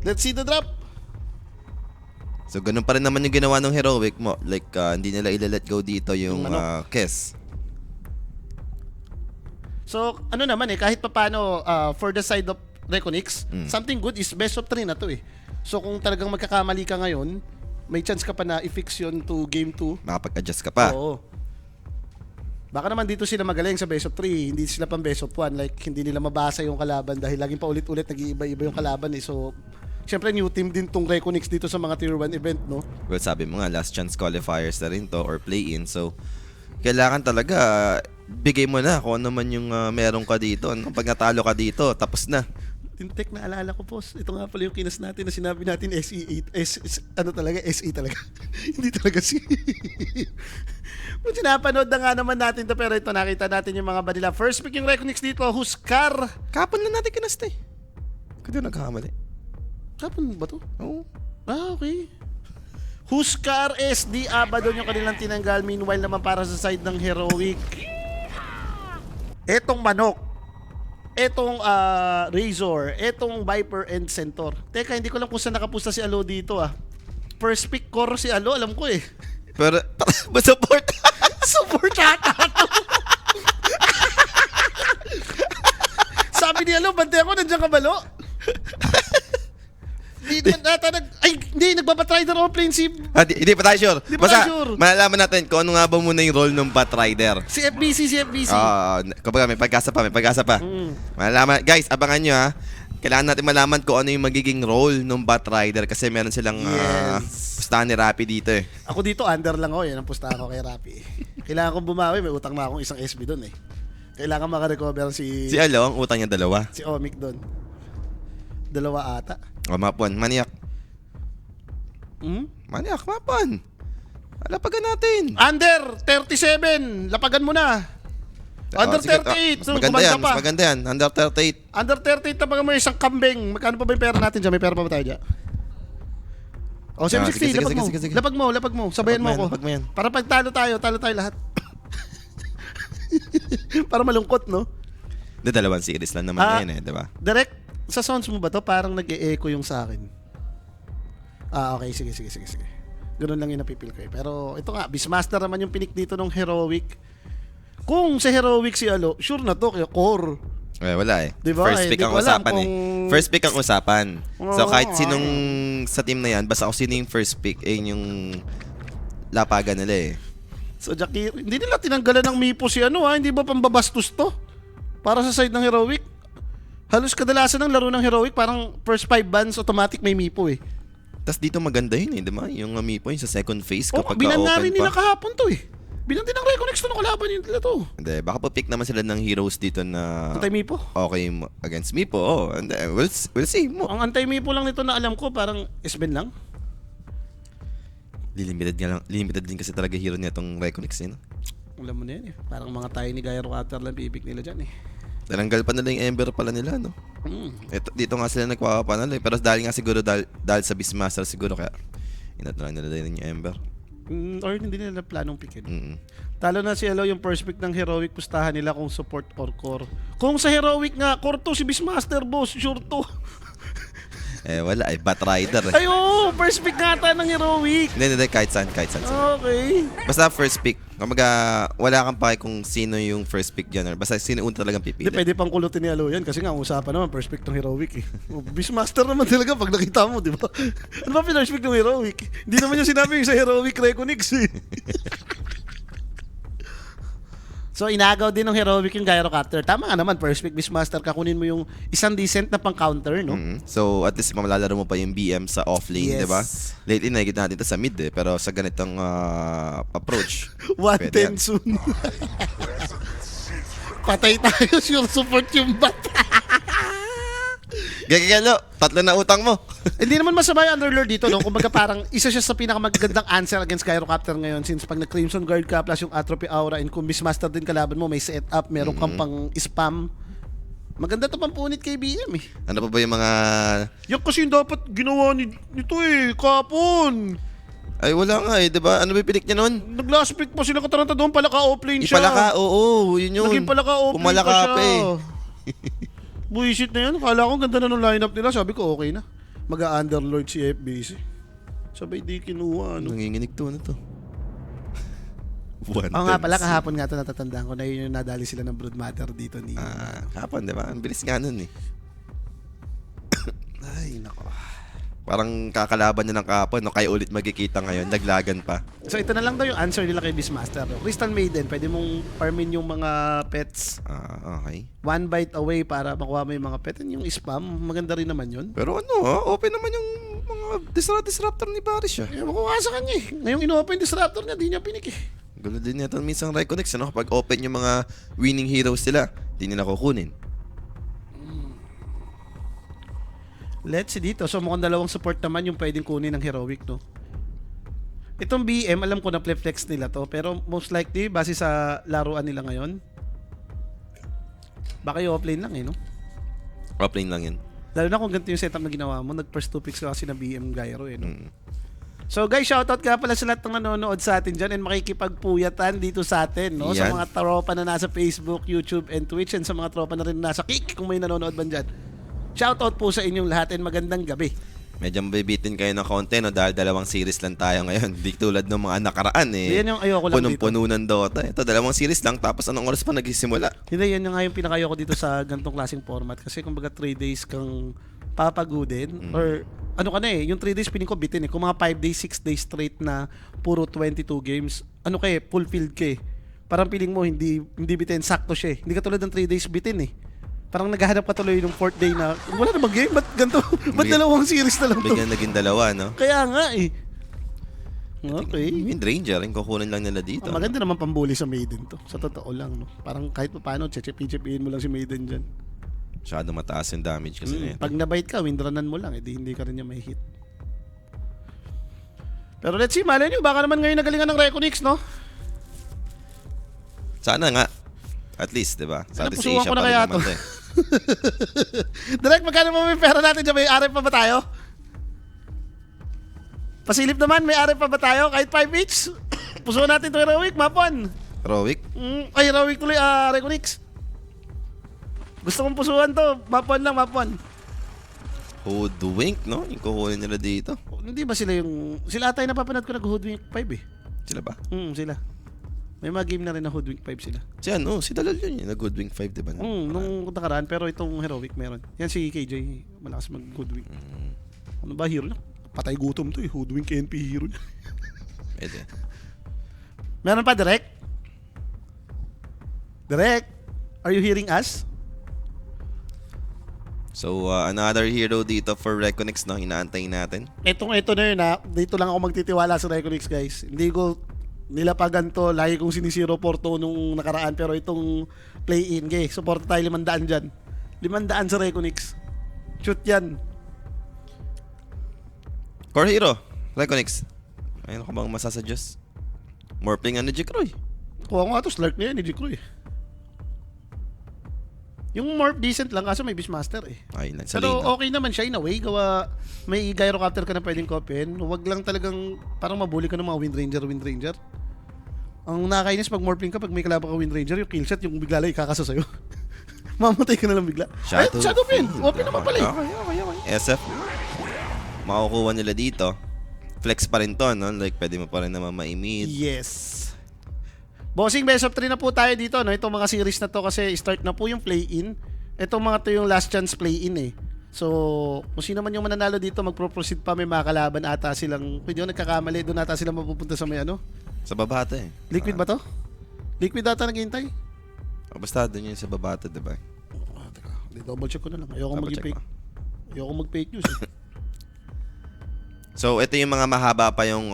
Let's see the drop. So, ganun pa rin naman yung ginawa ng Heroic mo. Like, hindi nila ila-let go dito yung Kes. So, ano naman kahit papano, for the side of Reconix, something good is best of 3 na to eh. So, kung talagang magkakamali ka ngayon, may chance ka pa na i-fix yun to game 2. Makapag-adjust ka pa. Oo. Baka naman dito sila magaling sa best of 3, hindi sila pang best of 1. Like, hindi nila mabasa yung kalaban dahil laging paulit-ulit nag-iiba-iba yung kalaban eh. So, syempre new team din tong Reconix dito sa mga tier 1 event, no? Well, sabi mo nga, last chance qualifiers na rin to or play-in. So, kailangan talaga bigay mo na kung ano man yung meron ka dito. Pag natalo ka dito, tapos na. Tintek, naalala ko, boss. Ito nga pala yung kinas natin na sinabi natin SE8. Ano talaga? SE talaga. Hindi talaga si... Sinapanood na nga naman natin to, pero ito nakita natin yung mga banila. First pick yung Reconix dito, Huskar. Kapon lang natin kinasta eh. Kaya nagkakamali. Kapon ba to? Oo. Okay. Huskar SD Abaddon yung kanilang tinanggal. Meanwhile naman para sa side ng Heroic, etong Manok, etong Razor, etong Viper and Centaur. Teka, hindi ko lang kung saan nakapusta si Alo dito First pick core si Alo, alam ko eh. Pero, support. Support ata to. Sabi ni Alo, bante ako, nandiyan ka balo? Hindi, nagbabatrider offlane si... Hindi pa tayo sure. Hindi pa Basta, tayo sure. malalaman natin kung ano nga ba muna yung role ng Batrider. Si FBC. Kumbaga, may pag-asa pa. Malalaman. Guys, abangan nyo Kailangan natin malaman kung ano yung magiging role ng Batrider kasi meron silang pustahan ni Rappi dito eh. Ako dito, under lang ako. Yan ang pustahan ko kay Rappi. Kailangan kong bumawi. May utang na akong isang SB doon eh. Kailangan makarecover si... Si Alo, ang utang niya 2. Si Omic doon. 2 ata. Mapon. Maniak. Maniak, mapon. Alapagan natin. Under 37. Lapagan mo na. Under 38. So, maganda yan. Under 38. Under 38 tapagan mo isang kambing. Magkano pa ba yung pera natin dyan? May pera pa ba tayo dyan? O, 760. Lapag mo. Sabayan mo ako. Lapag mo yan. Para pag talo tayo lahat. Para malungkot, no? Hindi, 2 series lang naman yan eh, diba? Direct, sa sounds mo ba to? Parang nag-e-echo yung sa akin. Okay. Sige. Ganun lang yung napipil ko eh. Pero ito nga, Beastmaster naman yung pinik dito ng Heroic. Kung sa Heroic si Alo, sure na to, kaya core. Wala eh. Diba? First pick ang usapan eh. First pick ang usapan. So kahit sinong sa team na yan, basta kung sino yung first pick, yung lapagan nila eh. So Jackie, hindi nila tinanggalan ng Mipo si hindi ba pambabastos to? Para sa side ng Heroic. Halos kadalasan ng laro ng Heroic, parang first 5 bans automatic may Mipo eh. Tapos dito maganda yun eh, di ba? Yung Mipo yung sa second phase kapag binanda open rin nila pa. kahapon to eh. Binanda ng Reconix to ng kalaban nila to. Hindi, baka pa pick naman sila ng heroes dito na Anti-Mipo? okay against Mipo. And we'll see. Ang anti-Mipo lang nito na alam ko, parang Esben lang. Limited din kasi talaga hero niya itong Reconix no? Alam mo na yan eh. Parang mga tayo ni Gyro Cutter lang bibig nila dyan eh. Talanggal pa nila yung Ember pala nila, no? Dito nga sila nagpapanalo eh. Pero dahil nga siguro, dahil sa Beastmaster siguro, kaya inatry nila din yung Ember. Or hindi nila planong pikin. Talo na si Alo yung first pick ng Heroic, pustahan nila kung support or core. Kung sa Heroic nga, core to si Beastmaster, boss, sure to. Wala eh. Batrider eh. Ay, first pick nga ata ng Heroic. Hindi, kahit saan. Okay. Basta first pick. Kumaga, wala kang pake kung sino yung first pick dyan. Basta sino una talagang pipili. Hindi, pwede pang kulutin ni Alo yan kasi nga, usapan naman, first pick ng Heroic eh. Beastmaster naman talaga pag nakita mo, di ba? Ano ba first pick ng Heroic? Hindi naman yung sinabi yung sa Heroic Reconix eh. So, inagaw din ng Heroic yung Gyro Cutter. Tama nga naman, first pick Beastmaster, kakunin mo yung isang decent na pang-counter, no? So, at least malalaro mo pa yung BM sa off-lane, Yes. di ba? Lately, nakikita natin ito sa mid eh. Pero sa ganitong approach, 110 soon. Patay tayo, sure support yung bat. Gagagalo, 3 na utang mo. Hindi naman masama yung Underlord dito, no? Kumbaga parang isa siya sa pinakamagandang answer against Gyrocopter ngayon since pag nag-Crimson Guard ka plus yung Atrophy Aura and kung Beastmaster din kalaban mo, may setup, meron kang pang spam. Maganda to pampunit kay BM eh. Ano pa ba yung mga... Yan kasi yung dapat ginawa nito eh, kapon. Ay, wala nga eh, di ba? Ano ba yung pinik niya nun? Nag-last pick pa sila kataranta doon, palaka offlane siya. Ipalaka, oo, yun yun. Naging palaka offlane pa Pumalaka siya. pa eh. Buisit na yan. Kala ko ganda na nung lineup nila. Sabi ko okay na. Mag-underlord si FBC. Sabay di kinuha, ano. Nanginginig to, ano to? Oo nga pala, kahapon nga ito natatandaan ko na yun yung nadali sila ng broodmother dito ni... Kahapon, di ba? Ang bilis nga nun eh. Ay, nako. Parang kakalaban niya ng kahapon, no? Kaya ulit magkikita ngayon, naglagan pa. So ito na lang daw yung answer nila kay Beastmaster. Crystal Maiden, pwede mong farmin yung mga pets Okay. 1 bite away para makuha mo yung mga pet. Yung spam, maganda rin naman yun. Pero open naman yung mga disruptor ni Baris siya. Eh, makuha sa kanya eh. Ngayong ino-open disruptor niya, di niya pinik eh. Gulo din yata minsan Reconex, ano? Kapag open yung mga winning heroes nila, di nila kukunin. Let's see dito. So mukhang dalawang support naman yung pwedeng kunin ng Heroic, no? Itong BM, alam ko na flex nila to. Pero most likely, base sa laruan nila ngayon, baka yung offlane lang eh, no? Offlane lang yan. Lalo na kung ganito yung setup na ginawa mo, nag-first 2 picks ka kasi na BM Gyro eh, no? So guys, shoutout ka pala sa lahat ng nanonood sa atin dyan and makikipagpuyatan dito sa atin, no? Sa Yan. mga tropa na nasa Facebook, YouTube, and Twitch, and sa mga tropa na rin nasa Kick kung may nanonood man dyan. Shoutout po sa inyong lahat and magandang gabi. Medyo mabibitin kayo ng konti, no? Dahil dalawang series lang tayo ngayon. Di tulad ng mga nakaraan, eh. Yan yung ayoko lang dito. Punong-puno ng Dota. Ito, dalawang series lang. Tapos anong oras pa nagsisimula? Hindi, yan yung nga yung pinakayoko dito sa gantong klaseng format. Kasi kumbaga 3 days kang papagudin or ano ka na eh, yung 3 days piling ko bitin eh. Kung mga 5 days, 6 days straight na puro 22 games, ano ka eh, fulfilled ka eh. Parang piling mo hindi bitin, sakto siya eh. Hindi ka tulad ng 3 days bitin eh. Parang naghahanap ka tuloy ng 4th day na wala na bang game? Ba't ganito? Ba't dalawang series na lang to? Bigyan naging dalawa, no? Kaya nga eh. Okay. Wind Ranger, yung kukunin lang nila dito. Maganda naman pambuli sa Maiden to. Sa totoo lang, no? Parang kahit pa paano, chechepiin mo lang si Maiden dyan. Masyado mataas yung damage kasi nito. Pag nabait ka, windranan mo lang, hindi ka rin niya may hit. Pero let's see, malay nyo, baka naman ngayon nagalingan ng Reconix, no? Sana nga. At least, di ba? Sa atin si Napusuhan Asia ko na pa rin kaya naman to. to eh. Direct, magkano mo may pera natin dyan? May RF pa ba tayo? Pasilip naman, may RF pa ba tayo? Kahit 5 each? Pusuhan natin ito Heroic, mapon. Heroic? Ay, Heroic tuloy, Reconix. Gusto kong pusuhan to, mapon lang, mapon. Hoodwink, no? Yung kukunin nila dito. Hindi ba sila yung... Sila atay napapanood ko nag-Hoodwink 5 eh. Sila ba? Sila. May mga game na rin na Hoodwink 5 sila. Si Dalal yun yung nag-Hoodwink 5, di ba? Nung nakaraan, pero itong Heroic meron. Yan si KJ, malakas mag-Hoodwink. Ano ba, hero lang? Patay gutom to eh, Hoodwink NP hero niya. Pwede. Meron pa, Direk? Direk, are you hearing us? So, another hero dito for Reconex, no? Inaantay natin. Ito na yun ha. Dito lang ako magtitiwala sa Reconix, guys. Hindi ko nilapagan to. Lagi kong sinisiro Porto nung nakaraan. Pero itong play-in, okay, support tayo 500 dyan. 500 sa Reconix. Shoot yan. Core hero, Reconex. Ayun ka bang masasuggest? More playing ni Jikroy. Kuha ko nga to, Slark na yan, ni Jikro eh. Yung Morph decent lang kaso may Beastmaster eh. Ay, sa Pero lane. okay naman siya in a way. Gawa, may Gyrocopter ka na pwedeng kopin. Huwag lang talagang parang mabuli ka ng mga Wind Ranger. Ang nakakainis pag morphing ka, pag may kalaban ka Wind Ranger, yung kill shot, yung bigla lang ikakasa sa'yo. Mamatay ka na lang bigla. Shadow Pin! Open naman pala eh. Okay. SF. Makukuha nila dito. Flex pa rin to, no? Like, pwede mo pa rin naman ma-mid. Yes. Bossing, best of 3 na po tayo dito, no? Itong mga series na to kasi start na po yung play-in. Itong mga to yung last chance play-in eh. So, kung sino man yung mananalo dito, magpro-proceed pa, may mga kalaban ata silang, pwede yung nagkakamali, doon ata sila mapupunta sa may ano. Sa babata eh. Liquid ba to? Liquid ata naghihintay? Basta doon yun sa babata, diba? Teka, double check ko na lang. Ayoko Double check mag-fake. Ayoko mag-fake news eh. So, ito yung mga mahaba pa yung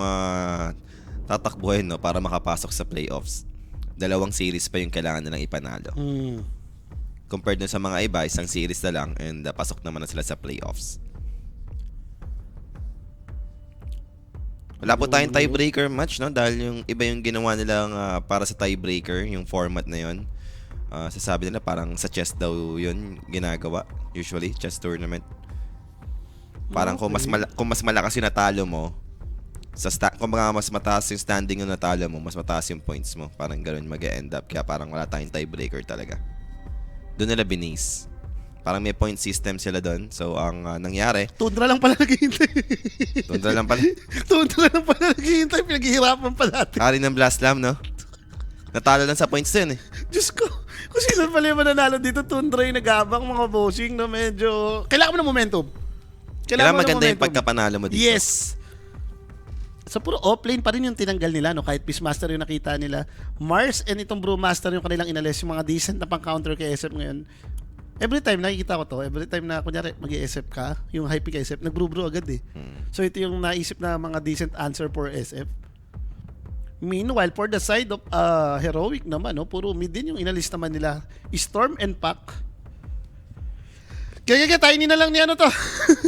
tatakbuhin, no? Para makapasok sa playoffs. 2 series pa yung kailangan nilang ipanalo. Compared dun sa mga iba, isang series na lang and pasok naman na sila sa playoffs. Wala po tayong tiebreaker match, no? Dahil yung iba yung ginawa nilang para sa tiebreaker, yung format na yun. Sasabi nila parang sa chess daw yun ginagawa. Usually, chess tournament. Parang kung mas malakas yung natalo mo, kung mas mataas yung standing yung natalo mo, mas mataas yung points mo. Parang gano'n mag-end up. Kaya parang wala tayong tiebreaker talaga. Doon nila binis. Parang may point system sila doon. So, ang nangyari, Tundra lang pala naghihintay. Tundra lang pala. Tundra lang pala naghihintay. Pinaghihirapan pa natin. Ari ng Blast Lam, no? Natalo lang sa points din eh. Diyos ko. Kung sino pala yung mananalo dito, Tundra yung nag-abang mga bossing na medyo... Kailangan mo ng momentum. Kailangan mo ng maganda yung momentum. pagkapanalo mo dito. Yes. So puro offlane pa rin yung tinanggal nila, no? Kahit Beastmaster yung nakita nila. Mars and itong Brewmaster yung kanilang inalis, yung mga decent na pang-counter kay SF ngayon. Every time nakikita ko to, every time na kunyari mag-SF ka, yung high pick SF, nag-brew agad eh. So ito yung naisip na mga decent answer for SF. Meanwhile, for the side of Heroic naman, no, puro mid din yung inalis naman nila. Storm and Pack. Kaya tiny na lang ni ano to.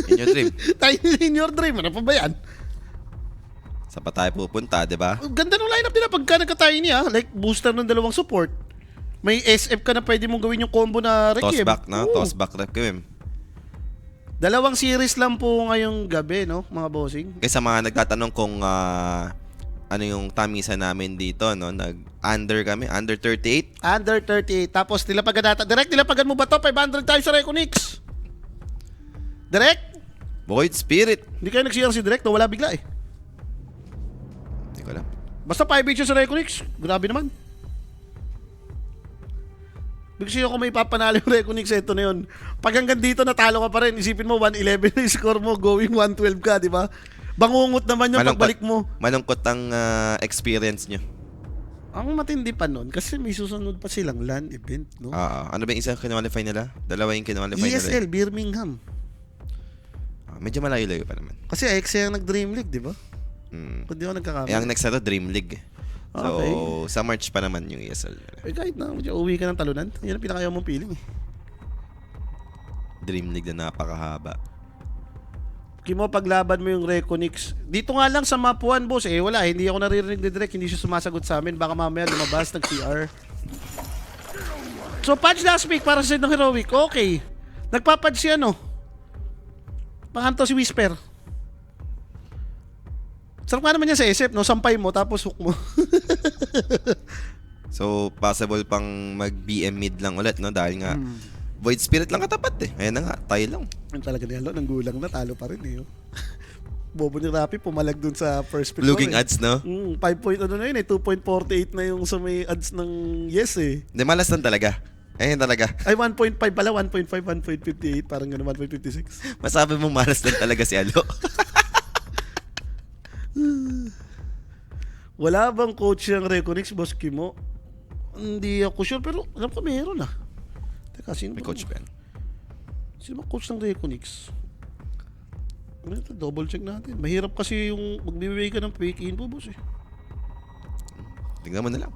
In your dream. Tiny in your dream. Ano pa ba yan? Sa pa tayo pupunta, di ba? Ganda ng lineup nila pagka nagka-tiny like booster ng dalawang support. May SF ka na pwede mong gawin yung combo na Requiem. Tossback, no? Oo. Tossback Requiem. Dalawang series lang po ngayong gabi, no, mga bossing. Kaysa mga nagtatanong kung ano yung tamisan namin dito, no? Under kami, under 38. Under 38. Tapos direct nilapagan mo ba to? 500 times sa Reconix. Direct? Void Spirit. Hindi kayo nag-CR si Direct, no? Wala bigla eh. Hindi ko alam. Basta 5 hits sa Reconix. Grabe naman. Kasi ako may papanalo yung Reconix, ito na yun. Pag hanggang dito natalo ka pa rin, isipin mo 111 na yung score mo, going 112 ka, di ba? Bangungot naman yung pagbalik mo. Malungkot ang experience nyo. Ang matindi pa nun, kasi may susunod pa silang LAN event, no? Ano ba yung isang kinwalify nila? Dalawa yung kinwalify nila. ESL, Birmingham. Medyo malayo-layo pa naman. Kasi XC ang nag-Dream League, di ba? Kung di ako nagkakamali. Ang next na to, Dream League. So, Okay. sa March pa naman yung ESL. Kahit na, uwi ka ng talunan. Yan ang pinakayaw mong feeling eh. Dream League na napakahaba. Kimo paglaban mo yung Reconix. Dito nga lang sa map 1, boss, wala. Hindi ako naririnig ni Direk. Hindi siya sumasagot sa amin. Baka mamaya lumabas, nag-CR. So, patch last week para sa side ng Heroic. Okay. Nagpapatch si ano? Panganto si Whisper. Sarap nga naman yan sa SF, no? Sampay mo, tapos hook mo. So, possible pang mag-BM mid lang ulit, no? Dahil nga, Void Spirit lang katapat eh. Ayan na nga, tayo lang. Yung talaga nila, nang gulang na, talo pa rin eh. Bobo ni Rapi, pumalag dun sa first pick. Looking ads, no? 5 point ano na yun eh, 2.48 na yung sa may ads ng yes eh. Hindi, malas lang talaga. Ayun talaga. Ay, 1.5 pala, 1.5, 1.58, parang gano'n, 1.56. Masabi mo malas lang talaga si Alo. Wala bang coach ng Reconix, Boss Kimo? Hindi ako sure, pero alam ko meron ah. Teka, sino May ba? coach ba yan? Sino ba coach ng Reconix? Ano ito? Double check natin. Mahirap kasi yung magbibigay ka ng fake info, boss eh. Tingnan mo na lang.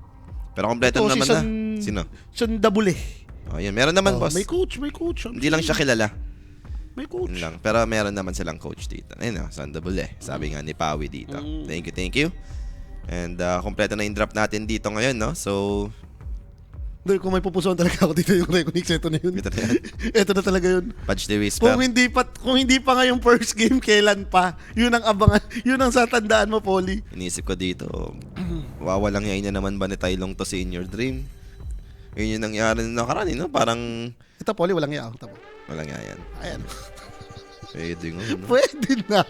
Pero kompleto Ito, naman si na. Sino? Sandabule. Oh, yun. Meron naman, boss. May coach. Hindi lang siya kilala. May coach. Yun lang. Pero meron naman silang coach dito. Ayun, Sandabule. Sabi nga ni Pawi dito. Thank you. And kompleto na yung drop natin dito ngayon, no? So, Dahil kung may pupusuan talaga ako dito yung Reconix, ito na yun. ito na yan. Ito na talaga yun. Patch the Whisper. Kung hindi pa nga yung first game, kailan pa? Yun ang abangan, yun ang satandaan mo, Polly. Inisip ko dito, wawalang yain na naman ba ni Tailong to si In Your Dream? Yun yung nangyari na nakaraan, no? Parang Ito, Polly, walang iya. walang yayan. Ayan. Pwede nga, no? Pwede na.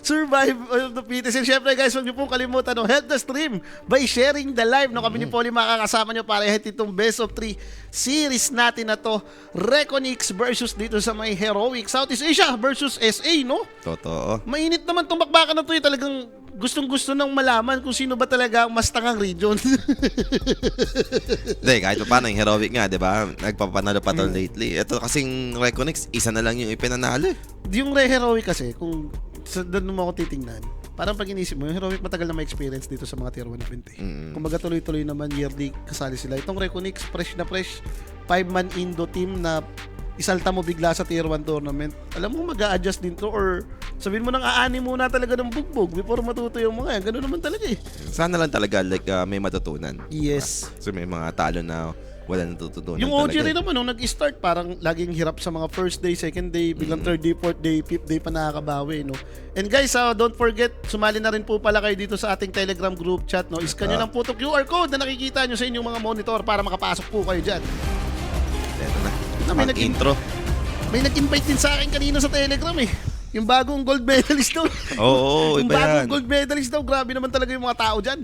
Survive the fittest. And syempre guys, huwag niyo pong kalimutan, no, help the stream by sharing the live. No, kami ni Polly makakasama niyo para ihit itong best of 3 series natin na to. Reconix versus dito sa may Heroic Southeast Asia versus SA, no? Totoo. Mainit naman itong bakbakan na to. Talagang gustong-gusto nang malaman kung sino ba talaga ang mas tangang region. Hindi, kahit pa paano yung Heroic nga, di ba? Nagpapanalo pa to lately. Ito kasing Reconix, isa na lang yung ipinanalo. Yung Heroic kasi, kung doon mo ako titingnan, parang pag inisip mo, yung Heroic matagal na may experience dito sa mga tier 1 event eh. Kumbaga tuloy-tuloy naman, yearly kasali sila. Itong Reconix, fresh na fresh, 5-man Indo team na isalta mo bigla sa tier 1 tournament. Alam mo, mag-a-adjust din to or sabihin mo nang aani muna talaga ng bugbog before matuto yung mga yan. Ganun naman talaga eh. Sana lang talaga like may matutunan. Yes. So may mga talo na wala natututunan Yung talaga. OG rin naman, nung nag-start, parang laging hirap sa mga first day, second day, biglang third day, fourth day, fifth day pa nakakabawi, no? And guys, don't forget, sumali na rin po pala kayo dito sa ating Telegram group chat, no? Iscan nyo lang po itong QR code na nakikita nyo sa inyong mga monitor para makapasok po kayo dyan. Eto na. may, Intro. may nag-invite din sa akin kanina sa Telegram eh. Yung bagong gold medalist daw. Oo, Yung iba bagong yan. gold medalist daw. Grabe naman talaga yung mga tao dyan.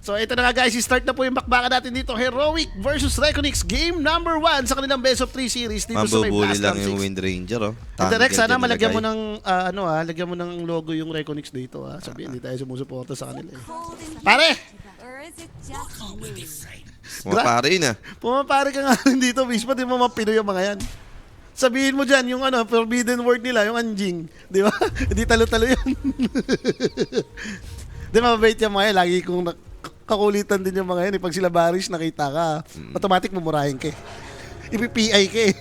So ito na nga guys, i-start na po yung bakbakan natin dito. Heroic versus Reconix, game number 1 sa kanilang Best of 3 series dito sa may Mambubuli Blast lang Cam yung 6. Wind Ranger, oh. And Rex, Tangle sana din malagyan mo nilagay. ng lagyan mo ng logo yung Reconix dito ha. Sabihin, hindi tayo sumusuporta sa kanila eh. Pare! Pumapare yun, ah. Pumapare ka nga rin dito, Bispa, di mo mapinoy yung mga yan. Sabihin mo dyan, yung forbidden word nila, yung anjing. Di ba? Hindi talo-talo yan. Di ba, mabait yung mga yan. Lagi kong kakulitan din yung mga yan. Pag sila Barish, nakita ka, automatic mumurahin ka eh. Ipi-PI ka eh.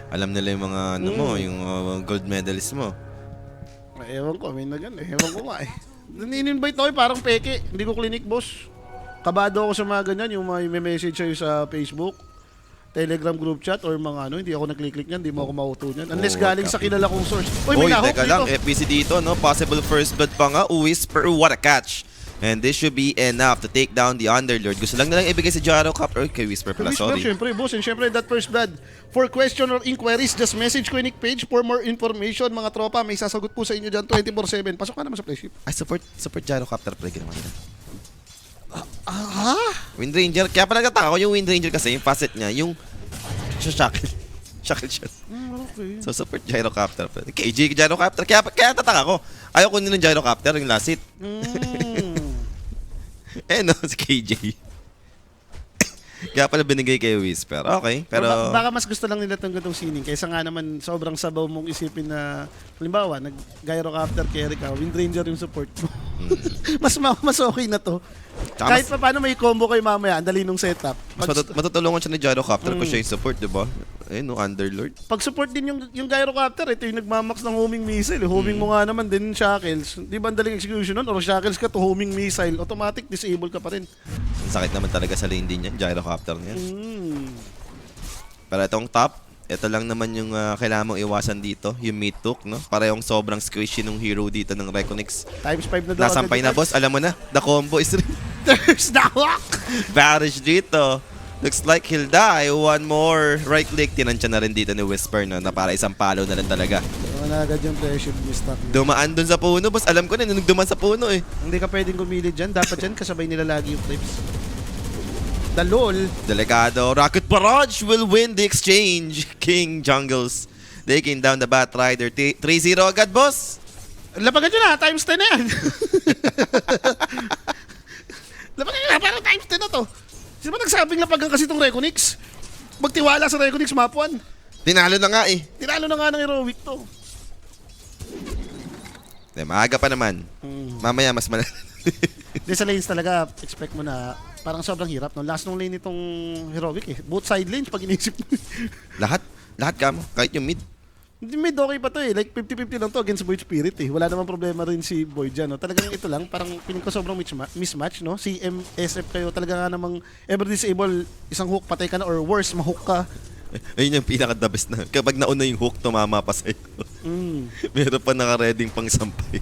Alam nila yung mga yung gold medalist mo. Ewan ko, may na gan eh. Ewan ko nga eh. Nin-invite ako eh, parang peke. Hindi ko clinic, boss. Kabado ako sa mga ganyan, yung may message sa'yo sa Facebook, Telegram group chat, or mga hindi ako nag-click niyan, hindi mo ako mauto niyan. Unless galing sa kilala kong source. May nahok teka dito. lang, FPC dito, no? Possible first blood pa nga, Whisper, what a catch. And this should be enough to take down the Underlord. Gusto lang nalang ibigay si Gyrocopter. Kay Whisper pala, Whisper, sorry. syempre, boss. And syempre, that first blood. For question or inquiries, just message Quinic page for more information. Mga tropa, may sasagot po sa inyo dyan 24/7. Pasok ka naman sa flagship. Ay, support Gyrocopter play ginawa nila. Ha? Wind Ranger, kaya pa nagtataka ko yung Wind Ranger kasi, yung facet niya, yung shackle. Shackle shot. Okay. So, support Gyrocopter. KJ Gyrocopter, kaya tataka ko. Ayaw ko nila ng Gyrocopter, yung last hit. No, si KJ. Kaya pala binigay kay Whisper. Okay, pero... Baka mas gusto lang nila itong ganitong sining. Kaysa nga naman sobrang sabaw mong isipin na, halimbawa, nag-Gyrocopter carry ka, Wind Ranger yung support mo. mas okay na to. Tsaka Kahit pa paano may combo kayo mamaya, ang dali nung setup. mas matutulungan siya ni Gyrocopter kung siya yung support, diba? Ayun, no, Underlord. Pag support din yung Gyrocopter, ito yung nagmamax ng homing missile. Homing mo nga naman din shackles. Di ba ang daling execution nun? Or shackles ka to homing missile, automatic disable ka pa rin. Ang sakit naman talaga sa lane din yan, Gyrocopter niya. Pero itong top, ito lang naman yung kailangan mong iwasan dito, yung mid hook, no? Parehong sobrang squishy nung hero dito ng Reconix. Times 5 na daw. Nasampay na, boss. Alam mo na, the combo is There's the lock! Barish dito. Looks like he'll die. One more right click. Tinansya na rin dito ni Whisper, no? Na para isang palo na lang talaga. Wala agad yung pressure ni stock. Dumaan dun sa puno, boss. Alam ko na, nung dumaan sa puno eh. Hindi ka pwedeng gumilid dyan. Dapat dyan kasabay nila lagi yung flips. The LOL. Delegado, Rocket Barrage will win the exchange. King Jungles taking down the Bat Rider. 3-0 agad, boss. Lapagan nyo na. Times 10 na yan. Lapagan nyo na. Parang times 10 na to. Sino ba nagsabing lapagan kasi itong Reconix? Magtiwala sa Reconix mapuan. Tinalo na nga eh. Tinalo na nga ng Heroic to. Maaga pa naman. Mamaya mas Hindi sa lanes talaga, expect mo na parang sobrang hirap. No? Last nung lane itong Heroic eh. Both side lanes pag inisip mo. Lahat ka mo. Kahit yung mid. Hindi mid okay pa to eh. Like 50-50 lang to against Void Spirit eh. Wala namang problema rin si Void dyan. No? Talagang ito lang, parang piling ko sobrang mismatch. No? CM, SF kayo. Talaga nga namang ever disable, isang hook patay ka na or worse, mahook ka. Ayun yung pinaka-the best na. Kapag nauna yung hook, tumama pa sa'yo. Meron pa naka-reading pang sampay.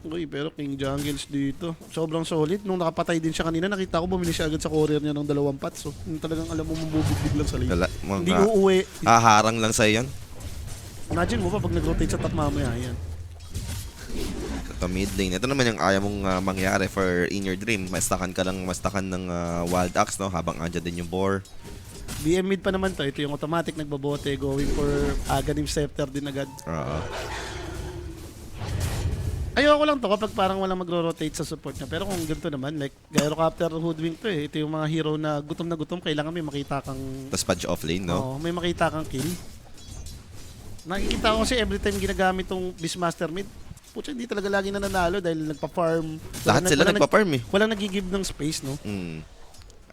Okay, pero King Jungles dito. Sobrang solid. Nung nakapatay din siya kanina, nakita ko bumili siya agad sa courier niya ng 2 pots. So, talagang alam mo mabubiglig lang sa lane. Hindi uuwi. Harang lang sa'yo yan. Imagine mo pa pag nag-rotate sa top mamaya, yan. Ito mid lane. Ito naman yung ayaw mong mangyari for in your dream. Mastakan ka lang, ng Wild Axe, no? Habang andyan din yung Boar. BM mid pa naman to. Ito yung automatic nagbabote, going for Aghanim Scepter din agad. Ayoko lang to kapag parang walang magro-rotate sa support niya. Pero kung ganito naman, like Gyrocopter Hoodwink to eh. Ito yung mga hero na gutom, kailangan may makita kang... Tapos punch off lane, no? Oo, may makita kang kill. Nakikita ko kasi every time ginagamit tong Beastmaster mid, putya, hindi talaga lagi nananalo dahil nagpa-farm. Lahat sila nagpa-farm eh. Walang nagigib ng space, no?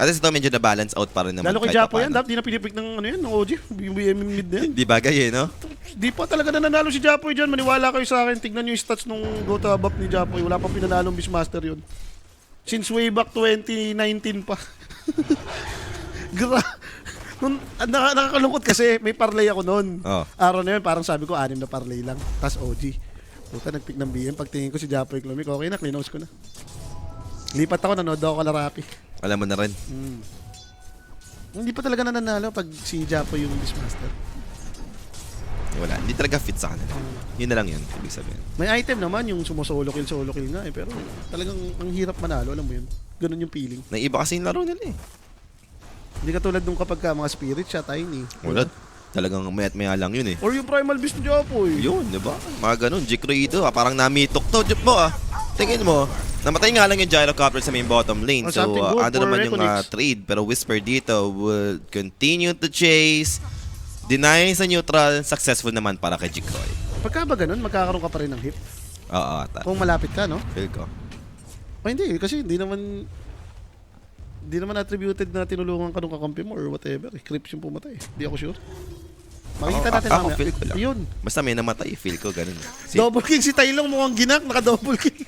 At least ito medyo na-balance out pa rin naman. Lalo kay Japo yan, dapat di na pinipick ng ng OG, yung BM mid na yan. Di bagay eh, no? Di pa talaga nananalo si Japoy dyan. Maniwala kayo sa akin. Tignan nyo yung stats nung Dota buff ni Japoy. Wala pang pinanalong Beastmaster yun. Since way back 2019 pa. Nakakalungkot kasi may parlay ako noon. Araw na yun, parang sabi ko 6 na parlay lang. Tapos OG. Puta, nagpick ng BM. Pagtingin ko si Japoy Clomic, okay na, clean house ko na. Lipat ako, nanood ako kala Rappi. Alam mo na rin. Hindi pa talaga nananalo pag si Japo yung Beastmaster. Wala, hindi talaga fit sa kanila. Yun na lang yun, ibig sabihin. May item naman yung solo kill nga eh. Pero talagang ang hirap manalo, alam mo yun. Ganun yung feeling. Naiba kasi yung laro nila eh. Hindi katulad nung kapag mga spirit siya, tiny. Wala, talagang maya lang yun eh. Or yung primal beast ni Japo eh. Yun, di ba? Mga ganun, Jikroy ito, parang namitok to, Jip mo ah. Tingin mo, namatay nga lang yung Gyrocopter sa main bottom lane. Oh, So, something good ano for naman yung Reconnects. trade. Pero Whisper dito would continue to chase. Denying sa neutral, successful naman para kay Jikroy. Pagka ba ganun, magkakaroon ka pa rin ng hit. Oo, ata. Kung malapit ka, no? Feel ko. O hindi, kasi hindi naman attributed na tinulungan ka nung kakampi mo or whatever. Crips yung pumatay. Hindi ako sure. Makikita natin Ako, mamaya. feel ko lang. Yun. Basta may namatay, feel ko ganun. Double kill si Tailong, mukhang ginak, naka-double kill.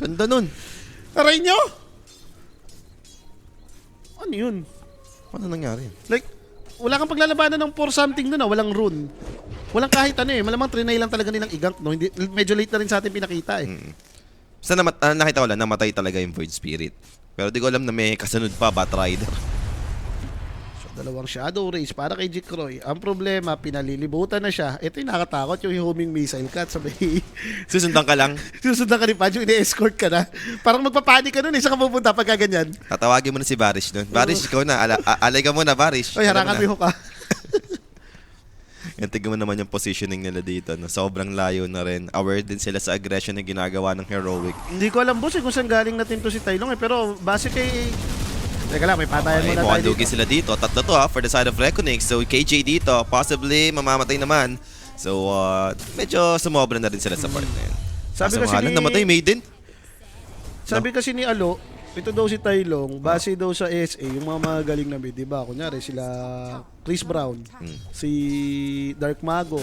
Ganda nun. Aray nyo! Ano yun? Ano nangyari? Like, wala kang paglalabanan ng 4 something doon, walang rune. Walang kahit ano eh. Malamang trinay lang talaga nilang igank, no? Hindi, medyo late na rin sa atin pinakita eh. Basta nakita ko lang, namatay talaga yung Void Spirit. Pero di ko alam na may kasunod pa, Batrider. So, dalawang shadow race para kay Jikroy. Ang problema, pinalilibutan na siya. Ito yung nakatakot, yung homing missile cut. Sabay, Susundan ka lang. susundan ka ni Padjo, ine-escort ka na. Parang magpapanik ka nun eh. Saan ka pupunta pagka ganyan? Tatawagin mo na si Barish nun. Barish, ikaw na. Alay ka muna, Barish. Oy, harangan mo na. yung ka. Yan, tignan mo naman yung positioning nila dito. No? Sobrang layo na rin. Aware din sila sa aggression na ginagawa ng Heroic. Hindi ko alam boss eh kung saan galing natin to si Tailong eh. Pero base kay... Teka lang, may patayan Okay, muna tayo mukhang dito. lugi sila dito. Tatlo to for the side of Reconnect. So KJ dito, possibly mamamatay naman. So medyo sumobra na rin sila sa part na yun. Sabi kasi Kaso ni- namatay Maiden. Sabi kasi ni Alo, ito daw si Tailong, base daw sa SA, yung mga magaling na mid, di ba? Kunyari sila Chris Brown, si Dark Mago.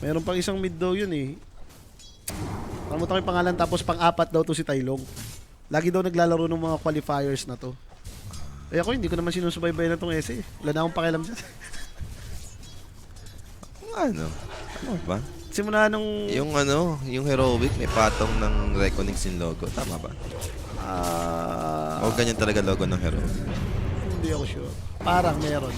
Meron pang isang mid daw yun eh. Pamutan ko yung pangalan tapos pang-apat daw to si Tailong. Lagi daw naglalaro ng mga qualifiers na to. Eh ako hindi ko naman sinusubaybay na tong SA. Wala na akong pakialam dyan. Ano? Ano ba? Simula nung... Yung Heroic may patong ng Reconnect sin logo. Tama ba? O ganyan talaga logo ng Heroic. Hindi ako sure. Parang meron.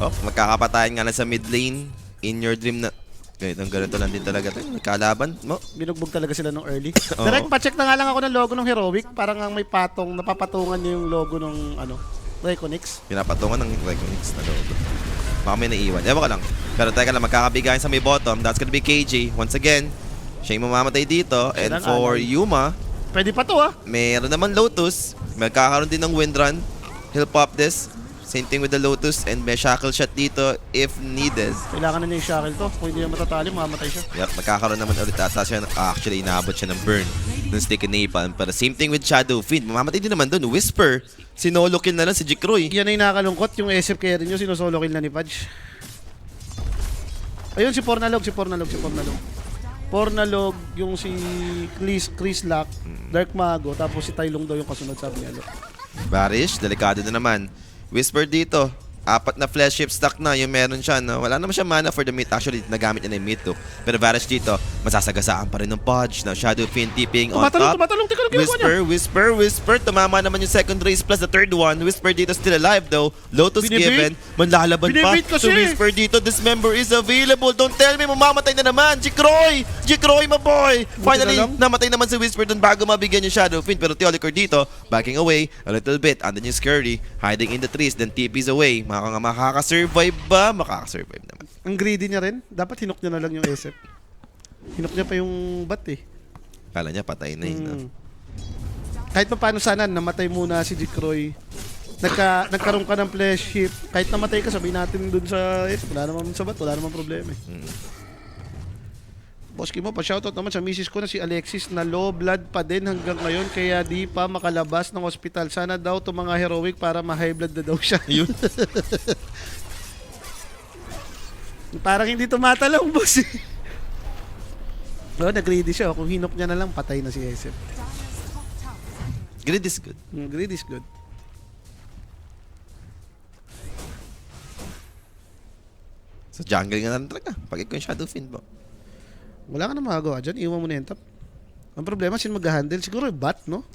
Oh, magkakapatayan nga lang sa mid lane. In your dream na... Wait, ang ganito lang din talaga tayo. Nagkalaban mo. Binugbog talaga sila nung early. Oo. Direct, pa-check na nga lang ako ng logo ng Heroic. Parang ang may patong, napapatungan niya yung logo ng Reconnects. Pinapatungan ng Reconnect na logo. Baka may naiwan. Ewan ka lang. Pero teka lang, magkakabigayan sa may bottom. That's gonna be KJ. Once again, siya yung mamamatay dito. And Silang for alay. Yuma, Pwede pa to ah. meron naman Lotus. Magkakaroon din ng Windrun. He'll pop this. Same thing with the Lotus. And may shackle shot dito if needed. Kailangan na niya yung shackle to. Kung hindi na matatali, mamamatay siya. Yup, magkakaroon naman ulit ata siya. Actually, inaabot siya ng burn ng stick and napalm. Pero same thing with Shadow Fiend. Mamamatay din naman doon. Whisper. Sinolo kill na lang si Jikroy. Yan ay nakalungkot. Yung SF carry nyo, sinusolo kill na ni Pudge. Ayun, si Pornalog. Pornalog, yung si Chris Lock, Dark Mago, tapos si Tailong daw yung kasunod, sabi niya. Barish, delikado na naman. Whisper dito. 4 na flash ship stock na yung meron siya. No? Wala naman siya mana for the mid. Actually, nagamit niya na yung mid to. Pero Barish dito, masasagasaan pa rin ng Podge. Now, Shadow Fiend tipping on top. Tumatalong, tika lang kinukuha niya. Whisper. Tumama naman yung second race plus the third one. Whisper dito still alive though. Lotus Binibait. given. Manlalaban pa. Binibait kasi. So Whisper dito, this member is available. Don't tell me, mamamatay na naman. Jikroy, my boy. Finally, na lang. namatay naman si Whisper dun bago mabigyan yung Shadow Fiend. Pero Teolicor dito, backing away a little bit. Andun yung Scurry, hiding in the trees, then TP's away. Makakasurvive ba? Makakasurvive naman. Ang greedy niya rin. Dapat hinok niya na lang yung SF. Hinok niya pa yung bat eh. Kala niya patay na yun. No? Kahit pa paano sana, namatay muna si Jikroy. Nagkaroon ka ng flash hit. Kahit namatay ka, sabihin natin dun sa wala naman sa bat, wala naman problema eh. Boss Kimo, pa-shoutout naman sa misis ko na si Alexis na low blood pa din hanggang ngayon kaya di pa makalabas ng ospital. Sana daw to mga Heroic para ma-high blood na daw siya. Yun. Parang hindi tumatalong, boss. Nag-greedy siya. Kung hinok niya na lang, patay na si SF. Greed is good. Greedy is good. So jungle nga lang talaga. Pag ikaw yung Shadow Fiend mo. Wala ka na magagawa dyan. Iwan mo na yung top. Ang problema, sino mag-handle? Siguro yung bot, no?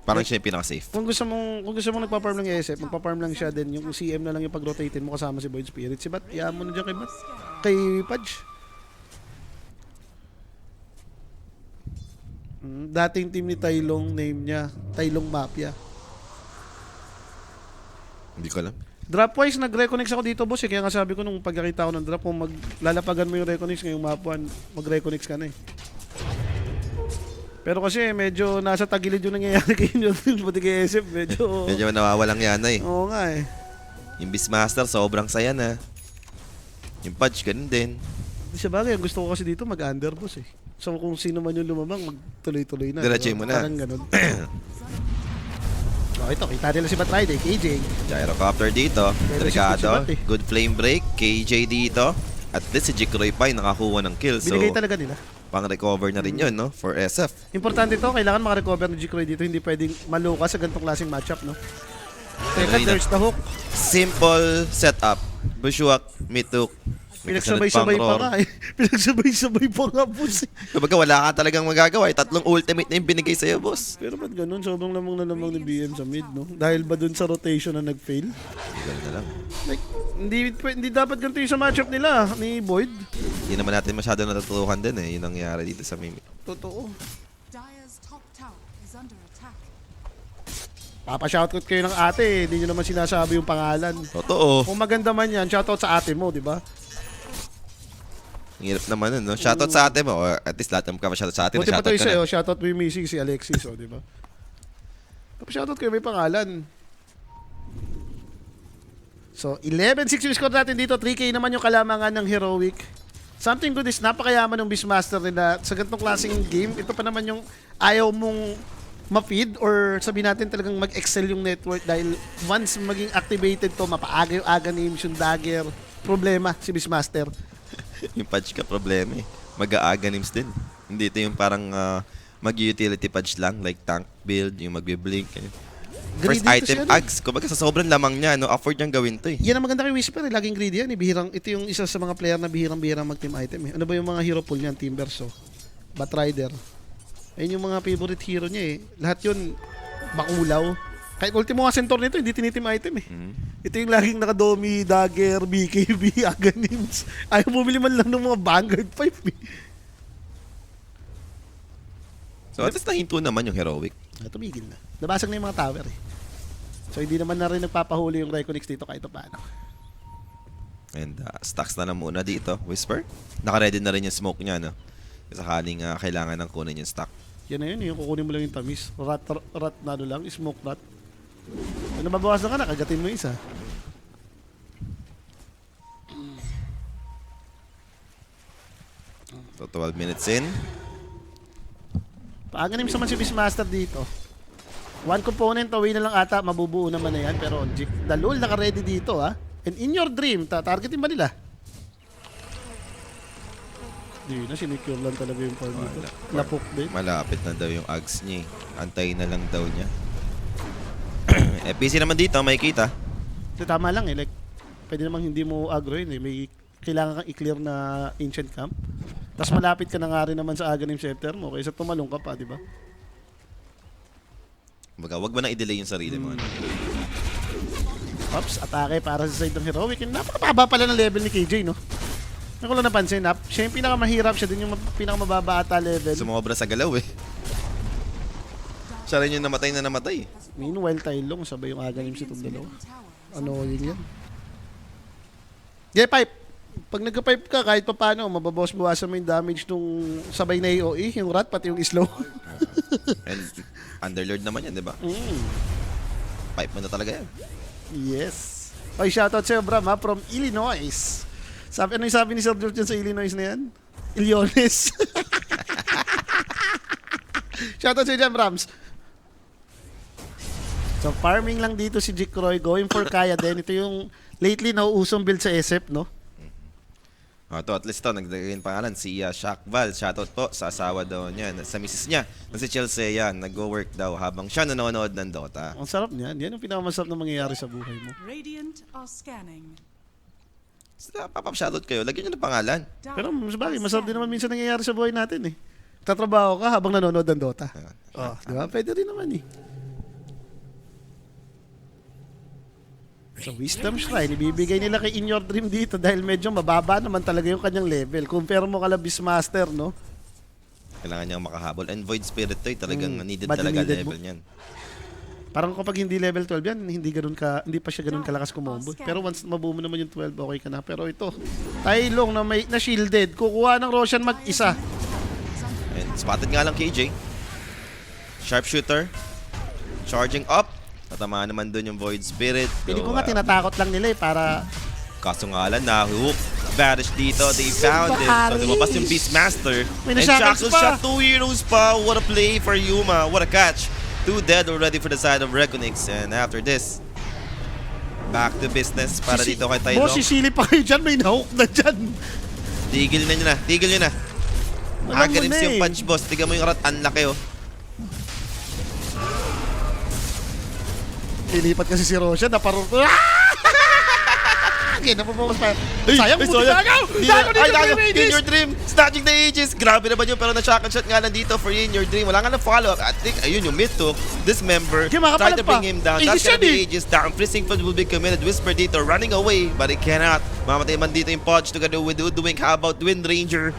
Parang siya yung pinaka-safe. Kung gusto mong nagpa-farm lang yung SF, magpa-farm lang siya din. Yung CM na lang yung pag-rotatein mo kasama si Void Spirit. Si Bat, iyan mo na dyan kay Bat. Kay Pudge. Dating team ni Tailong, name niya. Tailong Mafia. Hindi ko alam. Drop-wise, nag-reconnect ako dito, boss. Kaya nga sabi ko nung pagkakita ko ng drop, kung maglalapagan mo yung reconnects ngayong map 1, mag-reconnects ka na eh. Pero kasi medyo nasa tagilid yung nangyayari kay inyo. Buti kay SF, medyo... Medyo nawawalang yana eh. Oo nga eh. Yung Beastmaster, sobrang saya na. Yung Pudge, ganun din. Sa bagay, ang gusto ko kasi dito mag-under, boss eh. So kung sino man yung lumamang, magtuloy-tuloy na. Diretso mo na. Parang ganun. Oh, ito, kita nila si Batrider, KJ. Gyrocopter dito. Pero Delikado. si Bat eh. Good flame break. KJ dito. At least si Jikroy pa yung nakakuha ng kill. So, Binigay talaga nila. pang-recover na rin yun, no? For SF. Importante to, kailangan makarecover ng G-Croy dito. Hindi pwedeng maluka sa ganitong klaseng matchup, no? Teka, Ayun na. there's the hook. Simple setup. Bushwak, Mituk. Pinagsabay-sabay pa nga eh. Pinagsabay-sabay pa nga, boss eh. Kumbaga wala ka talagang magagawa. Tatlong ultimate na yung binigay sa'yo, boss. Pero ba't ganun? Sobrang lamang na lamang ni BM sa mid, no? Dahil ba dun sa rotation na nag-fail? Ganun na lang. Like, hindi dapat ganito yung sa matchup nila ni Void. Hindi naman natin masyado natutukan din eh. Yun ang nangyari dito sa Mimi. Totoo. Dire's top tower is under attack. Papa-shoutout kayo ng ate, hindi nyo naman sinasabi yung pangalan. Totoo. Kung maganda man yan, shoutout sa ate mo, di ba? Ang hirap naman nun, no? Shoutout sa ate mo. Or at least lahat ng shoutout sa atin. Buti pa Shoutout to ka isa, na. shoutout mo yung Missy, si Alexis, di ba? Tapos shoutout kayo, may pangalan. So, 11-6 yung score natin dito. 3K naman yung kalamangan ng Heroic. Something good is napakayaman ng Beastmaster nila sa ganitong klaseng game. Ito pa naman yung ayaw mong ma-feed or sabihin natin talagang mag-excel yung network dahil once maging activated to, mapaaga yung aga names, yung dagger. Problema si Beastmaster. Yung patch ka problema eh. Mag-aaga names din. Hindi ito yung parang mag-utility patch lang. Like tank build, yung magbe-blink. First Greedy to item, siya, no? Ags. Kumbaga sa sobrang lamang niya, no? Afford niyang gawin to eh. Yan ang maganda kay Whisper, eh. Laging greedy yan. Eh. Ito yung isa sa mga player na bihirang-bihirang mag-team item. Eh. Ano ba yung mga hero pool niyan? Timberso, Batrider. Ayun yung mga favorite hero niya eh. Lahat yun, makulaw. Kahit ultimo nga centaur nito, hindi tinitim item eh. Ito yung laging nakadomi, dagger, BKB, Aganims. Ayaw bumili man lang ng mga Vanguard 5 eh. So at least nahinto naman yung heroic. Tumigil na. Nabasag na yung mga tower eh. So hindi naman na rin nagpapahuli yung Reconnects dito kahit paano. And stocks na lang muna dito. Whisper. Naka-ready na rin yung smoke niya, no? Sakaling kailangan ng kunin yung stock. Yan na yun, yung kukunin mo lang yung tamis. Rat na ano lang, smoke rat. Ano mabawasan ka na, kagatin mo isa. So 12 minutes in. Paaganim sa man si Beastmaster dito. One component away na lang ata, mabubuo naman na yan. Pero Dalul naka-ready dito ha. And in your dream, targetin ba nila? Hindi na, sinecure lang talaga yung farm dito. Lapok din. Malapit na daw yung Ags niya. Antayin na lang daw niya. FPC naman dito, may kita. So, tama lang eh. Like, pwede namang hindi mo aggro yun eh. May kailangan kang i-clear na ancient camp. Tapos malapit ka na nga rin naman sa Aghanim Scepter mo kaysa tumalong ka pa, di ba? Baga, wag mo na i-delay yung sarili mo. Ops, atake para sa side ng Heroic. Napakababa pala ng level ni KJ, no? Ako lang napansin, siya yung pinakamahirap, siya din yung pinakamababa ata level. Sumobra sa galaw eh. Siya rin yung namatay na namatay. Meanwhile, Tailong, sabay yung Aghanim itong dalawa. Tower. Ano yun yan? Yeah, pipe. Pag nagka-pipe ka, kahit pa paano, mababawas-bawasan mo yung damage nung sabay na AOE, yung rat, pati yung slow. And Underlord naman yan, di ba? Pipe mo na talaga yan. Yes. Okay, shoutout sa'yo, Bram, ha, from Illinois. Ano yung sabi ni Sir George dyan sa Illinois na yan? Illiones. Shoutout sa'yo dyan, Brams. So, farming lang dito si Jikroy, going for Kaya din. Ito yung lately nauusong build sa SF, no? To at least to, nagdagay yung pangalan, si Shakval. Shoutout po sa asawa daw niya, sa misis niya, na si Chelsea yan. Nag-work daw habang siya nanonood ng Dota. Ang sarap niyan. Yan ang pinakamasarap na mangyayari sa buhay mo. Radiant are scanning. Papap-shoutout kayo, lagyan nyo ng pangalan. Pero sabagay, masarap din naman minsan nangyayari sa buhay natin eh. Tatrabaho ka habang nanonood ng Dota. Oh, di ba? Pwede rin naman eh. Sa Wisdom Shrine, ibibigay nila kay In Your Dream dito dahil medyo mababa naman talaga yung kanyang level. Compare mo kala Beastmaster, no? Kailangan niyang makahabol. And Void Spirit to, talagang needed Bad talaga needed level mo. niyan. Parang kapag hindi level 12 yan, hindi pa siya ganun kalakas kumombo. Pero once mabuo mo naman yung 12, okay ka na. Pero ito, Tai Lung na shielded, kukuha ng Roshan mag-isa. And spotted nga lang KJ. Sharpshooter. Charging up. Tatamaan naman dun yung Void Spirit. Pili ko nga tinatakot lang nila para Kaso nga lang, na-hook. Vanish dito. They found it. So lumabas yung Beastmaster. May And na-shackles Shackles pa. shot 2 heroes pa. What a play for Yuma. What a catch. 2 dead already for the side of Reconix. And after this, back to business para dito kay Tylong. Boss, sisili pa kayo dyan, may na-hook na dyan. Tigil na nyo na. Tigil nyo na. Alam mo Agarims na yung eh. punch, boss. Tignan mo yung rat. Ang laki, oh. Lilipat kasi si Roshan, naparong... Okay, napupokus pa. Sayang, buti tagaw! Gago dito, In Your Dream! Snatching the Aegis! Grabe naman yun, pero na-shotgun shot nga lang dito for In Your Dream. Wala nga na follow-up. I think, ayun yung mid took. This member Okay, makapalag tried to pa. bring him down. Aegis That's gonna yan be eh. Aegis down. Freezing Flood will be committed. Whisper dito, running away, but he cannot. Mamatay man dito yung Podge together with Udwink. How about Wind Ranger?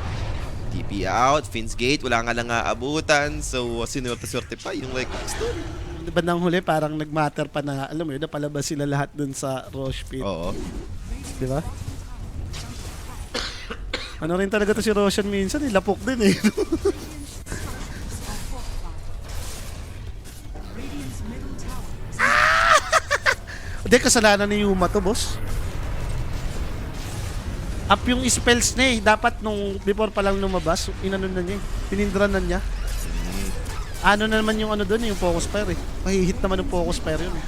TP out, Finn's Gate, wala nga lang aabutan. So, sinurte-surte pa yung like story. Bandang huli, parang nag-matter pa na, alam mo yun, napalabas sila lahat dun sa Rosh Pit. Oo. Di ba? Ano rin talaga to si Roshan minsan, lapok din eh. Radiant's middle tower is Hindi, kasalanan ni Yuma to, boss. Up yung spells niya eh. Dapat nung before pa lang lumabas, inanon na niya eh. Pinindran na niya. Ano na naman yung ano doon, yung focus fire eh. Mahihit naman yung focus fire yun eh.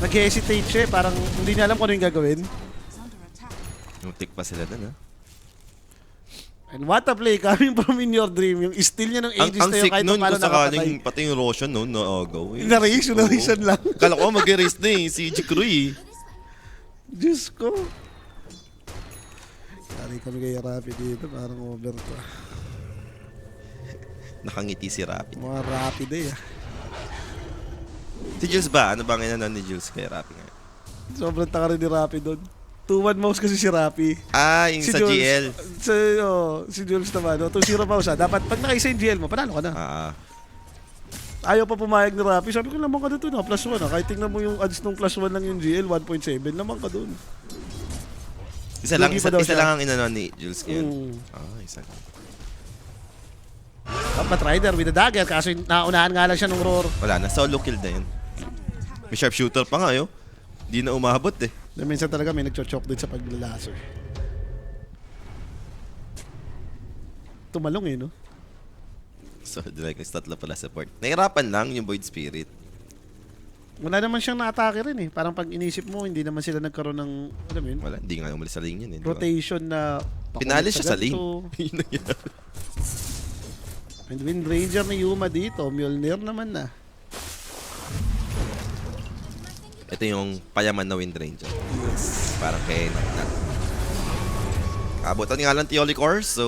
Nag-hesitate siya eh. Parang hindi niya alam kung ano yung gagawin. under attack. Yung tick pa sila dun, ha? And what a play coming from In Your Dream. Yung steal niya ng Ang, Aegis ang na yun sick kahit nun paano kung sakaling nakapatay. pati yung Roshan, no? Na-agaw. Na-raise, na-raise lang. Kala ko mag-erase na eh, si Jikroy. Diyos ko. Kari kami kay Rapid dito. Parang over to. Nakangiti si Rapid. Mga Rapid eh. Si Jules ba? Ano bang inanon ni Jules kay Rapid nga? Sobrang taka rin ni Rapid doon. 2-1 mouse kasi si Rapid. Ah, yung sa GL. Si Jules naman. 2-0 mouse ha. Dapat pag nakaisa yung GL mo, panalo ka na. Ayaw pa pumayag ni Rapid. Sabi ko naman ka doon na. +1 ha. Kahit tingnan mo yung odds nung +1 lang yung GL, 1.7 naman ka doon. Isa lang, Lugi pa daw isa siya. lang ang inanon ni Jules ngayon. Isa lang. Top Rider with the dagger. Kaso naunahan nga lang siya nung roar. Wala na, solo kill na yun. May sharpshooter pa nga yun. Di na umabot eh. Na minsan talaga may nagcho-choke din sa paglalaser. Tumalong eh, no? So, like, tatlo pala support. Nahirapan lang yung Void Spirit. Wala naman siyang na-atake rin eh. Parang pag inisip mo, hindi naman sila nagkaroon ng, alam mo yun, Wala, hindi nga umalis sa lane yun eh. di ba? rotation na Pinalis siya sa lane. ganito. Yun na yun. And Wind Ranger ni Yuma dito, Mjolnir naman na. Ito yung payaman na Wind Ranger. Yes. Parang kay na. Abutan nga lang Theolic Ore, so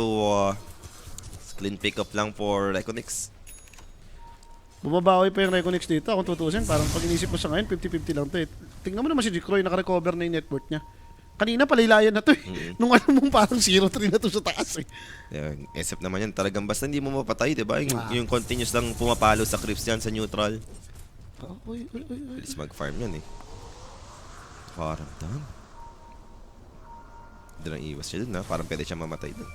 clean pick up lang for Reconix. Bumabawi pa yung Reconix dito. Kung tutusin, parang pag inisip mo sa ngayon, 50-50 lang to eh. Tingnan mo naman si Jikroy, naka-recover na yung net worth niya. Kanina palilayan na to eh. Nung alam mo parang 0-3 na to sa taas eh. Yan, SF naman yan. Talagang basta hindi mo mapatay, di ba? Yung continuous lang pumapalo sa creeps dyan sa neutral. Uy. Bilis mag-farm yan eh. Parang done. Hindi lang iwas siya dun ha. Parang pwede siya mamatay dun.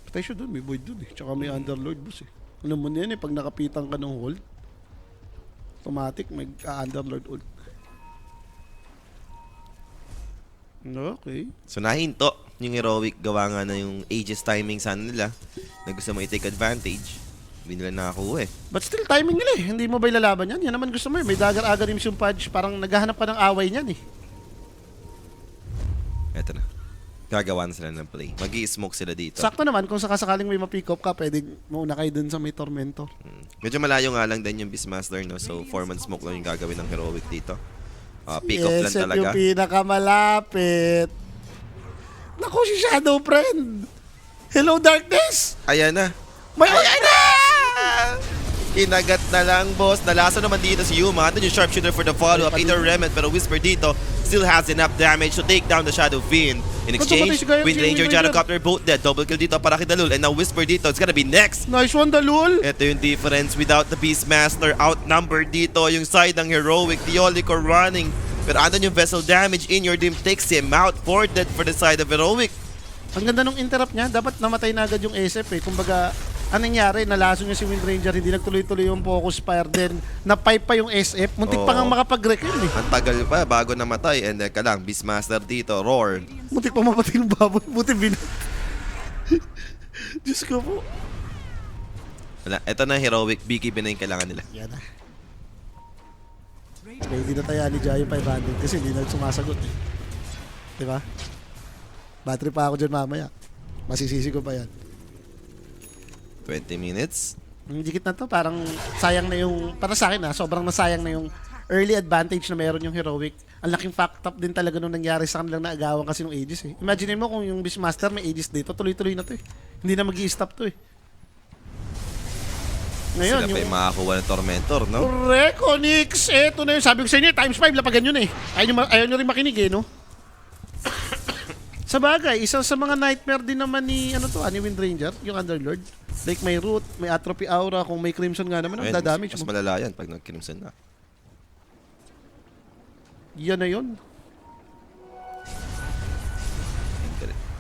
Patay siya dun, may void dun eh. Tsaka may underlord boss eh. Alam mo na yan eh, pag nakapitan ka ng hold, automatic may underlord ult. Okay. So nahinto yung Heroic, gawa nga na yung Aegis timing sana nila na gusto mo i-take advantage. Hindi nila nakakuha eh. But still, timing nila eh. Hindi mo ba ilalaban yan? Yan naman gusto mo eh. May dagger-agarims yung Pudge. Parang naghahanap ka ng away niyan eh. Eto na. Gagawa na sila ng play. Mag-i-smoke sila dito. Sakto naman, kung sakasakaling may ma-pick up ka, pwede mauna kayo dun sa may Tormentor. Medyo malayo nga lang din yung Beastmaster, no? So 4-man smoke lang yung gagawin ng Heroic dito. Pick up lang Yes, talaga. yung pinakamalapit. Naku, si Shadow Friend! Hello, Darkness! Ayan na. May ult na! Kinagat na lang, boss. Nalaso naman dito si Yuma. Andun yung sharpshooter for the follow-up. Either Remnant, pero Whisper dito still has enough damage to take down the Shadow Fiend. In exchange, Wind Ranger, Gyrocopter, both dead. Double kill dito para kay Dalul. And now Whisper dito. It's gonna be next. Nice one, Dalul. Ito yung difference without the Beastmaster. Outnumbered dito yung side ng Heroic. Theolico running. Pero andun yung Vessel damage in your team. Takes him out. 4 dead for the side of Heroic. Ang ganda nung interrupt niya. Dapat namatay na agad yung SF eh. Kumbaga, anong nangyari? Nalaso niya si Wind Ranger. Hindi nagtuloy-tuloy yung focus fire. Then, na-pipe pa yung SF. Muntik pa nga makapag-reclaim eh. Ang tagal pa bago namatay. And ka lang, Beastmaster dito. Roar. Muntik pa mapatay ng baboy. Buti binat. Diyos ko po. Wala. Ito na Heroic. BKB na yung kailangan nila. Yan na. Okay, hindi na tayo ni Jayo 500 kasi hindi na sumasagot eh. Diba? Battery pa ako dyan mamaya. Masisisi ko pa yan. 20 minutes. Yung dikit na to, parang sayang na yung, para sa akin sobrang nasayang na yung early advantage na meron yung Heroic. Ang laking fact up din talaga nung nangyari sa kanilang naagawan kasi ng Aegis eh. Imagine mo kung yung Beastmaster may Aegis dito, tuloy-tuloy na to eh. Hindi na mag-i-stop to eh. Ngayon, Sila pa yung makakuha ng Tormentor, no? Correct, Onyx. Eto na yun. Sabi ko sa inyo, times 5, lapagan yun eh. Ayaw nyo rin makinig eh, no? Sa bagay, isa sa mga nightmare din naman ni, ni Wind Ranger, yung Underlord. Like may Root, may Atrophy Aura, kung may Crimson nga naman, ang Ayun, dadamage mas mo. malala yan pag nag-crimson na. Yan na yun.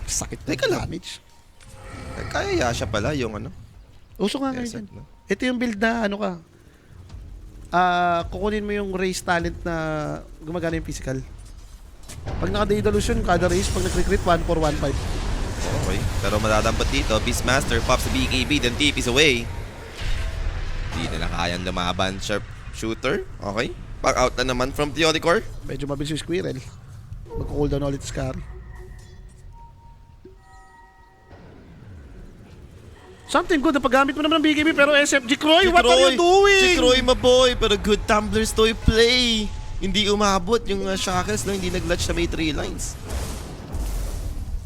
Sakit na Teka lang. damage. Kaya siya pala yung ano. Uso nga ngayon Yes, yan. no? Ito yung build na kukunin mo yung race talent na gumagana yung physical. Pag naka-Daedalus kada race, pag nag-recruit, 1-4, 1-5. Okay. Pero matatampot dito. Beastmaster pops the BKB, then TP's away. Hindi nila kayang lumaban. Sharp shooter. Okay. Back out na naman from Theodicor. Medyo mabilis yung Squirrel. Magko-cooldown ulit si Scary. Something good na paggamit mo naman ng BKB pero SFG Croy, what are you doing? Si Croy, maboy. Pero good tumblers to play. Hindi umabot yung shackles lang. Hindi nag-latch na may 3 lines.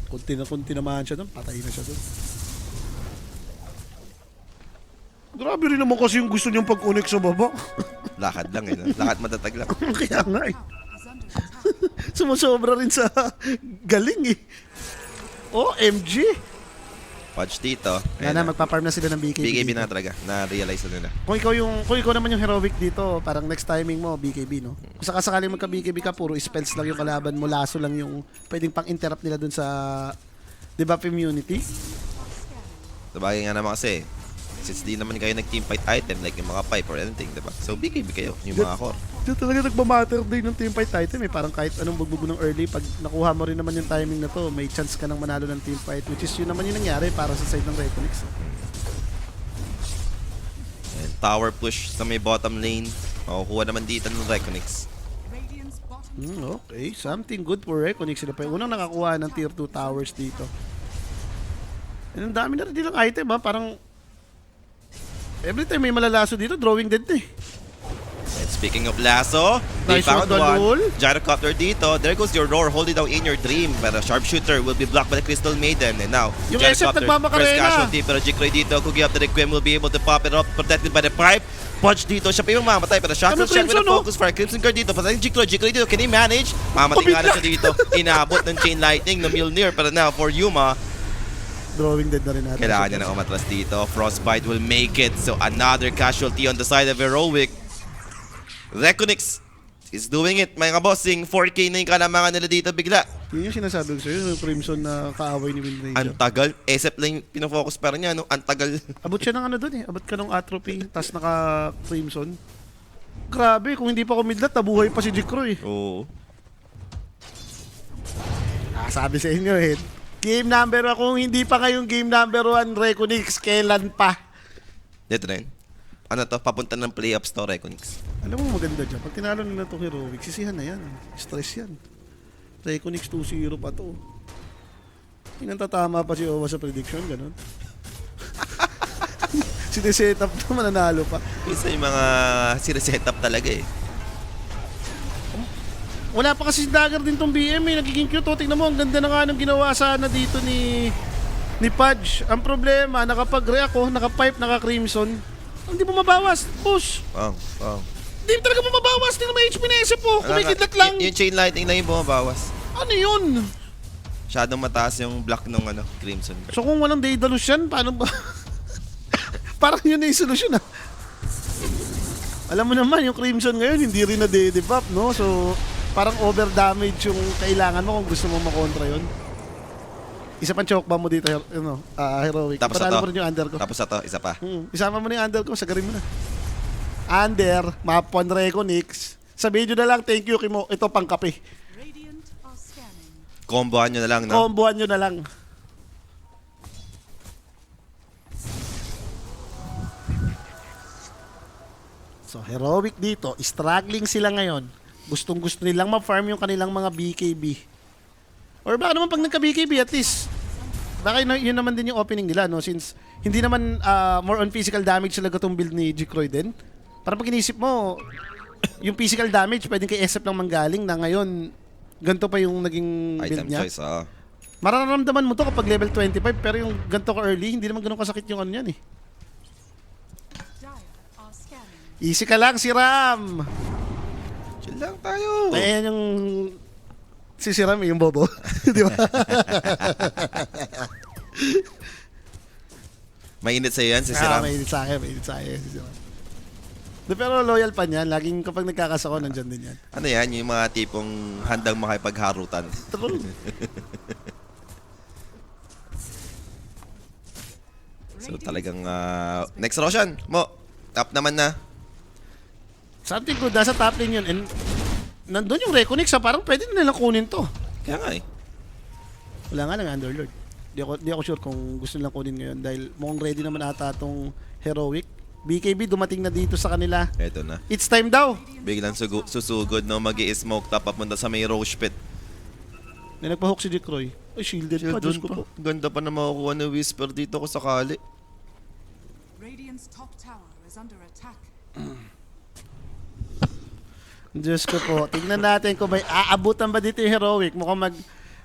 Kunti naman siya doon. Patay na siya doon. Grabe rin naman kasi yung gusto niyang pag-connect sa baba. Lakad lang eh. No? Lakad matatag lang. Kaya nga eh. Is under attack. Sumusobra rin sa galing eh. OMG! Watch dito. Yan na, magpa-farm na sila ng BKB. BKB dito. na talaga. Na-realize na nila. Kung ikaw naman yung Heroic dito, parang next timing mo, BKB, no? Kung sakasakaling magka-BKB ka, puro spells lang yung kalaban mo, laso lang yung pwedeng pang-interrupt nila dun sa debuff immunity. Sabagay nga naman kasi, since di naman kayo nag-team fight item like yung mga pipe or anything, diba? So BKB kayo, yung mga core. Dito talaga nagmamatter din ng teamfight item eh. Parang kahit anong bugbugo ng early, pag nakuha mo rin naman yung timing na to, may chance ka nang manalo ng teamfight, which is yun naman yung nangyari para sa side ng Reconix. And tower push sa may bottom lane. Makukuha naman dito ng Reconix. Radiant's bottom Okay, something good for Reconix. Sila pa yung unang nakakuha ng tier 2 towers dito. And ang dami na rin nilang item ha, parang every time may malalaso dito, drawing dead na eh. And speaking of lasso, they Nice found one, Dalul. one. Gyrocopter dito. There goes your roar. Hold it down in your dream. Pero sharpshooter will be blocked by the Crystal Maiden. And now, Yung SF nagmamakarena. first casualty. Pero Jikroy dito, Cookie up the Requiem will be able to pop it up. Protected by the pipe. Punch dito. Siya pa yung mamatay. Pero Shackle check with a Crimson, focus fire. Crimson Guard dito. Patay Jikroy. Jikroy dito. Can he manage? Mamatay nga na siya dito. Inabot ng Chain Lightning na Mjolnir. Pero now, for Yuma, Drawing dead na rin natin. kailangan niya na umatras dito. Frostbite will make it. So another casualty on the side of Heroic. Reconix is doing it. Mga bossing, 4K na yung kalamangan nila dito bigla. Yun yung sinasabi ko sa'yo, yung Crimson na kaaway ni Wind Ranger. Ang tagal. SF lang yung pinofocus pa rin niya, no? Ang tagal. Abot siya ng dun eh. Abot ka ng Atrophy, tas naka Crimson. Grabe, kung hindi pa kumidlat, nabuhay pa si Jikroy. Oo. Sabi sa inyo eh. Game number 1, kung hindi pa kayong game number 1, Reconix, kailan pa? Dito na yun. Ano to? Papunta ng playoffs to, Reconix. Alam mo maganda dyan, pag tinalo nila itong Heroic, sisihan na yan. Stress yan. Reconix 2-0 pa to. Tatama pa si Owa sa prediction, ganun. Sineset up na mananalo pa. Isa yung mga sireset up talaga eh. Wala pa kasi si Dagger din tong BM eh. Nagiging cute. O, tingnan mo, ang ganda na nga nung ginawa sana dito ni Pudge. Ang problema, nakapag-react naka-pipe, naka-crimson. Hindi mo mabawas. Push. Pang. Hindi mo talaga mababawas. Hindi naman HP na SF po. Kumikidlat lang. Yung chain lightning lang yung bumabawas. Ano yun? Masyadong mataas yung block ng Crimson Guard. So kung walang Daedalus yan, paano ba? Parang yun na yung solusyon ah. Alam mo naman, yung Crimson ngayon, hindi rin na de-debuff, no? So, parang over-damage yung kailangan mo kung gusto mo makontra yun. Isa pang choke bomb mo dito, Heroic. Tapos Panalo ito. mo rin yung under ko. Tapos ito, isa pa. Isama mo na yung under ko, sagarin mo na. Under, map 1 Reconix. Sabihin nyo na lang, thank you, Kimo. Ito pang kape. Radiant are scanning. Combohan nyo na lang, no? Kombohan nyo na lang. So, Heroic dito, struggling sila ngayon. Gustong-gusto nilang ma-farm yung kanilang mga BKB. Or baka naman pag nagka-BKB, at least, baka yun naman din yung opening nila, no? Since hindi naman more on physical damage sila itong build ni Jikroy din. Parang pag inisip mo, yung physical damage, pwedeng kay SF lang manggaling na ngayon, ganito pa yung naging build Item niya. choice, Mararamdaman mo to kapag level 25, pero yung ganito ka early, hindi naman ganun kasakit yung ano yan eh. Dire are scanning. Easy ka lang, si Ram! Chill lang tayo. Ayan yung... Si Ram, yung bobo. Di ba? Mainit sa'yo yan, si Siram. Mainit sa akin, mainit sa akin. Si Ram. Di, pero loyal pa niyan. Laging kapag nagkakasako, nandyan din yan. Ano yan? Yung mga tipong handang makipagharutan. True. So talagang next Roshan mo. Top naman na. Something good. Nasa top lane yun. And nandun yung Reconix, parang pwede na nilang kunin to. Kaya nga eh. Wala nga lang Underlord. Di ako sure kung gusto nilang kunin ngayon dahil mukhang ready naman ata tong Heroic. BKB dumating na dito sa kanila. Eto na. It's time daw. Biglang susugod no, mag-i-smoke top papunta sa may Roche Pit. May nagpa-hook si Jikroy. Ay, shielded pa. Diyos ko po. Ganda pa na makukuha ng Whisper dito ko sakali. Radiant's top tower is under attack. Diyos ko po. Tingnan natin kung may aabutan ba dito yung Heroic. Mukhang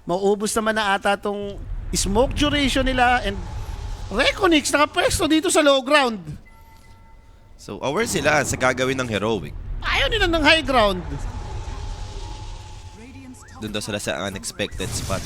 mauubos naman na ata tong smoke duration nila and Reconix nakapwesto dito sa low ground. So aware sila sa gagawin ng Heroic. Ayaw nila ng high ground. Radiant's top Doon daw sila sa unexpected spot.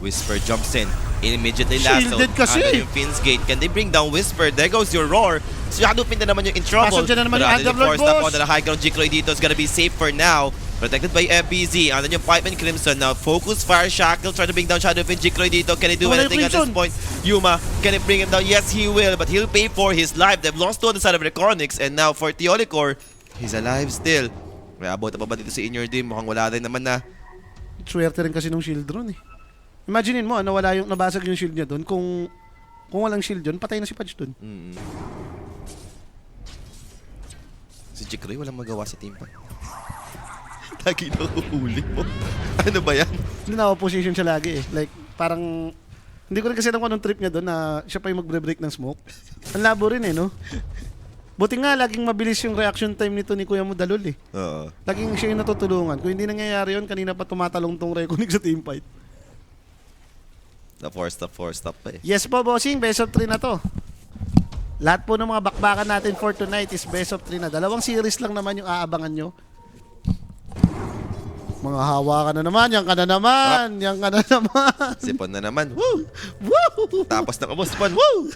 Whisper jumps in. Immediately lasso. Shielded kasi. Under yung Finn's Gate. Can they bring down Whisper? There goes your roar. So Shadow Pin na naman yung in trouble. Kaso dyan na naman yung Underlord, boss. On the high ground, Jikroy dito is gonna be safe for now. Protected by FBZ. Ano yung Pipe and Crimson. Now focus Fire Shackle. Try to bring down Shadow Pin. Jikroy dito. Can he do Wala anything yung at this Crimson. point? Yuma, can he bring him down? Yes, he will. But he'll pay for his life. They've lost two on the side of Reconix. And now for Teolicor, he's alive still. May abot pa ba dito si Inyor Dim? Mukhang wala rin naman na. Swerte rin kasi nung shield drone eh. Imaginein mo, wala yung nabasag yung shield niya doon. Kung walang shield yun, patay na si Pudge doon. Si Jikroy walang magawa sa team pa. Lagi na uhuli mo. Ano ba yan? Hindi na opposition siya lagi eh. Like, parang... Hindi ko rin kasi alam kung anong trip niya doon na siya pa yung magbre-break ng smoke. Ang labo rin eh, no? Buti nga, laging mabilis yung reaction time nito ni Kuya mo Dalol eh. Oo. Laging siya yung natutulungan. Kung hindi nangyayari yun, kanina pa tumatalong tong Reconix sa teamfight. The four stop pa eh. Yes po, bossing. Best of 3 na to. Lahat po ng mga bakbakan natin for tonight is best of 3 na. 2 series lang naman yung aabangan nyo. Mga hawa ka na naman, yan ka na naman, yan ka na naman. Sipon na naman. Woo! Woo! Tapos ng ubos pa. Woo!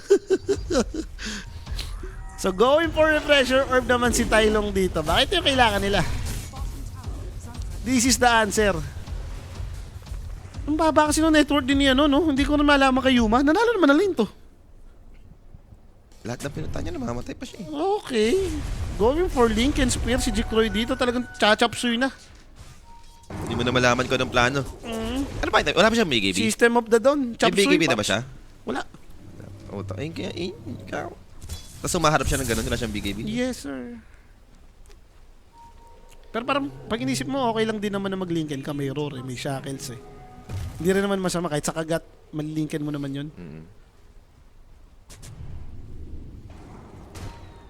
So going for refresher orb naman si Tylong dito. Bakit yung kailangan nila? This is the answer. Ang baba kasi nung network din niya, no? Hindi ko na malaman kay Yuma. Nanalo naman na lane to. Lahat ng pinunta niya, namamatay pa siya eh. Okay. Going for Link and Spear si Jikroy dito. Talagang chachapsuy na. Hindi mo na malaman ko anong plano. Ano ba ito? Wala ba siyang BKB? System of the Dawn. May Chapsuy BKB na ba siya? Wala. Ayun kaya, ikaw. Tapos umaharap siya ng ganun, wala siyang BKB? Yes, sir. Pero parang pag inisip mo, okay lang din naman na mag-linken ka. May roar eh, may shackles eh. Hindi rin naman masama. Kahit sa kagat, mag-linken mo naman yun.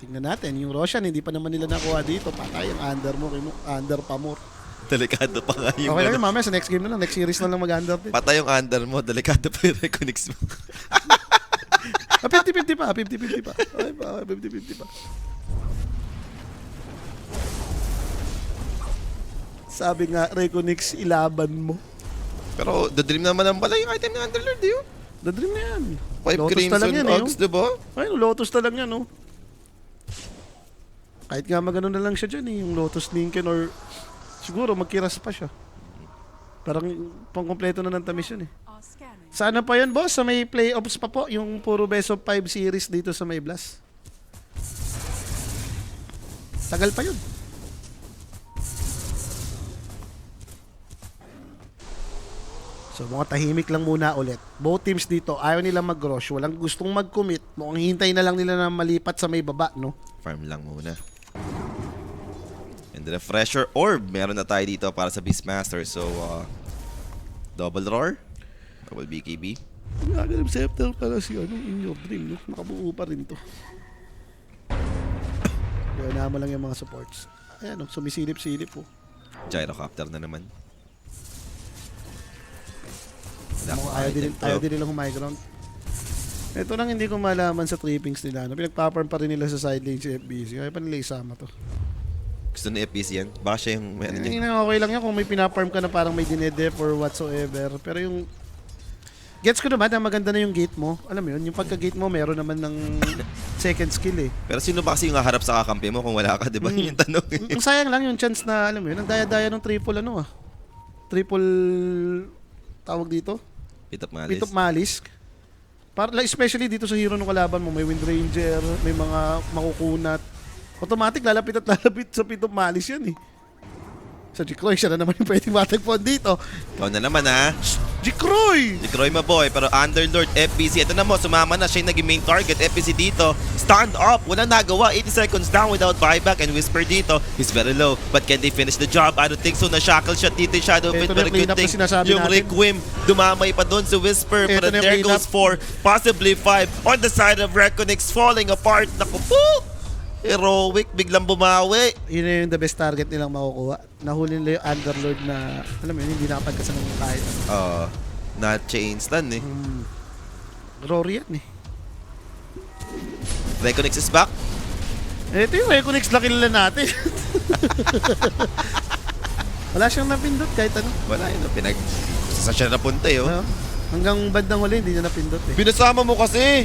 Tingnan natin, yung Roshan, hindi pa naman nila nakuha dito. Patay ang under mo, under pa more. Delikado pa nga yung Okay lang yun, mamaya sa next game na lang. Next series na lang mag-under din. Patay yung under mo, delikado pa yung Reconix mo. 50-50 pa, 50-50 pa. Okay pa, 50-50 pa. Sabi nga, Reconix, ilaban mo. Pero the dream naman ang pala yung item ng Underlord, yun. The dream na yan. 5 Lotus na lang Crimson yan, Ox, diba? Ayun, Lotus na lang yan, oh. Kahit nga magano na lang siya dyan, eh. Yung Lotus Lincoln or siguro magkiras pa siya. Parang pang-kompleto na ng tamis yun, eh. Are scanning. Sana pa yun, boss? Sa may playoffs pa po, yung puro best of 5 series dito sa may Blast. Tagal pa yun. So mga tahimik lang muna ulit. Both teams dito, ayaw nila mag-rush. Walang gustong mag-commit. Mukhang hintay na lang nila na malipat sa may baba, no? Farm lang muna. And the Refresher Orb, meron na tayo dito para sa Beastmaster. So, double roar. Double BKB. Nagalim scepter pala si ano, in your dream, no? Nakabuo pa rin to. Gawin naman lang yung mga supports. Ayan, no? Sumisilip-silip, po. Gyrocopter na naman. Ayaw din nilang humay ground. Ito lang hindi ko malaman sa trippings nila. No? Pinagpaparm pa rin nila sa side lane si FBC. Kaya pa nila isama to. Gusto ni FPC yan? Baka siya yung may ano Hindi niya. na okay lang yan kung may pinaparm ka na parang may dinedef or whatsoever. Pero yung... Gets ko naman na maganda na yung gate mo. Alam mo yun, yung pagka-gate mo meron naman ng second skill eh. Pero sino ba kasi yung haharap sa kakampi mo kung wala ka, di ba? Yun yung tanong. Ang sayang lang yung chance na, alam mo yun, ang daya-daya ng triple ano ah. Triple... Tawag dito? Pitop malis. Pitop Malis. Especially dito sa hero ng kalaban mo, may Wind Ranger, may mga makukunat. Automatic, lalapit at lalapit sa Pitop Malis yan eh. Sa Jikroy, siya na naman yung pwedeng matagpuan dito. Ikaw na naman ha. Jikroy! Si Croy Maboy, pero Underlord, FPC. Ito na mo, sumama na. Siya yung naging main target. FPC dito. Stand up. Walang nagawa. 80 seconds down without buyback. And Whisper dito. He's very low. But can they finish the job? I don't think so. Na-shackle shot dito yung Shadow Pit. Ito na Pero yung good cleanup thing. na sinasabi Yung natin. Requiem, dumamay pa doon si Whisper. Ito Pero na yung there cleanup. goes 4, possibly 5. On the side of Reconix, falling apart. Naku po! Heroic, biglang bumawi. Yun na yung the best target nilang makukuha. Nahuli nila yung Underlord na, alam mo yun, hindi nakapagkasan ng kahit. Not chain stun eh. Rory yan eh. Reconix is back. Ito yung Reconix na kilala natin. Wala siyang napindot kahit ano. Wala yun. Sa siya napunta eh. Oh. No? Hanggang bandang huli, hindi niya napindot eh. Pinasama mo kasi.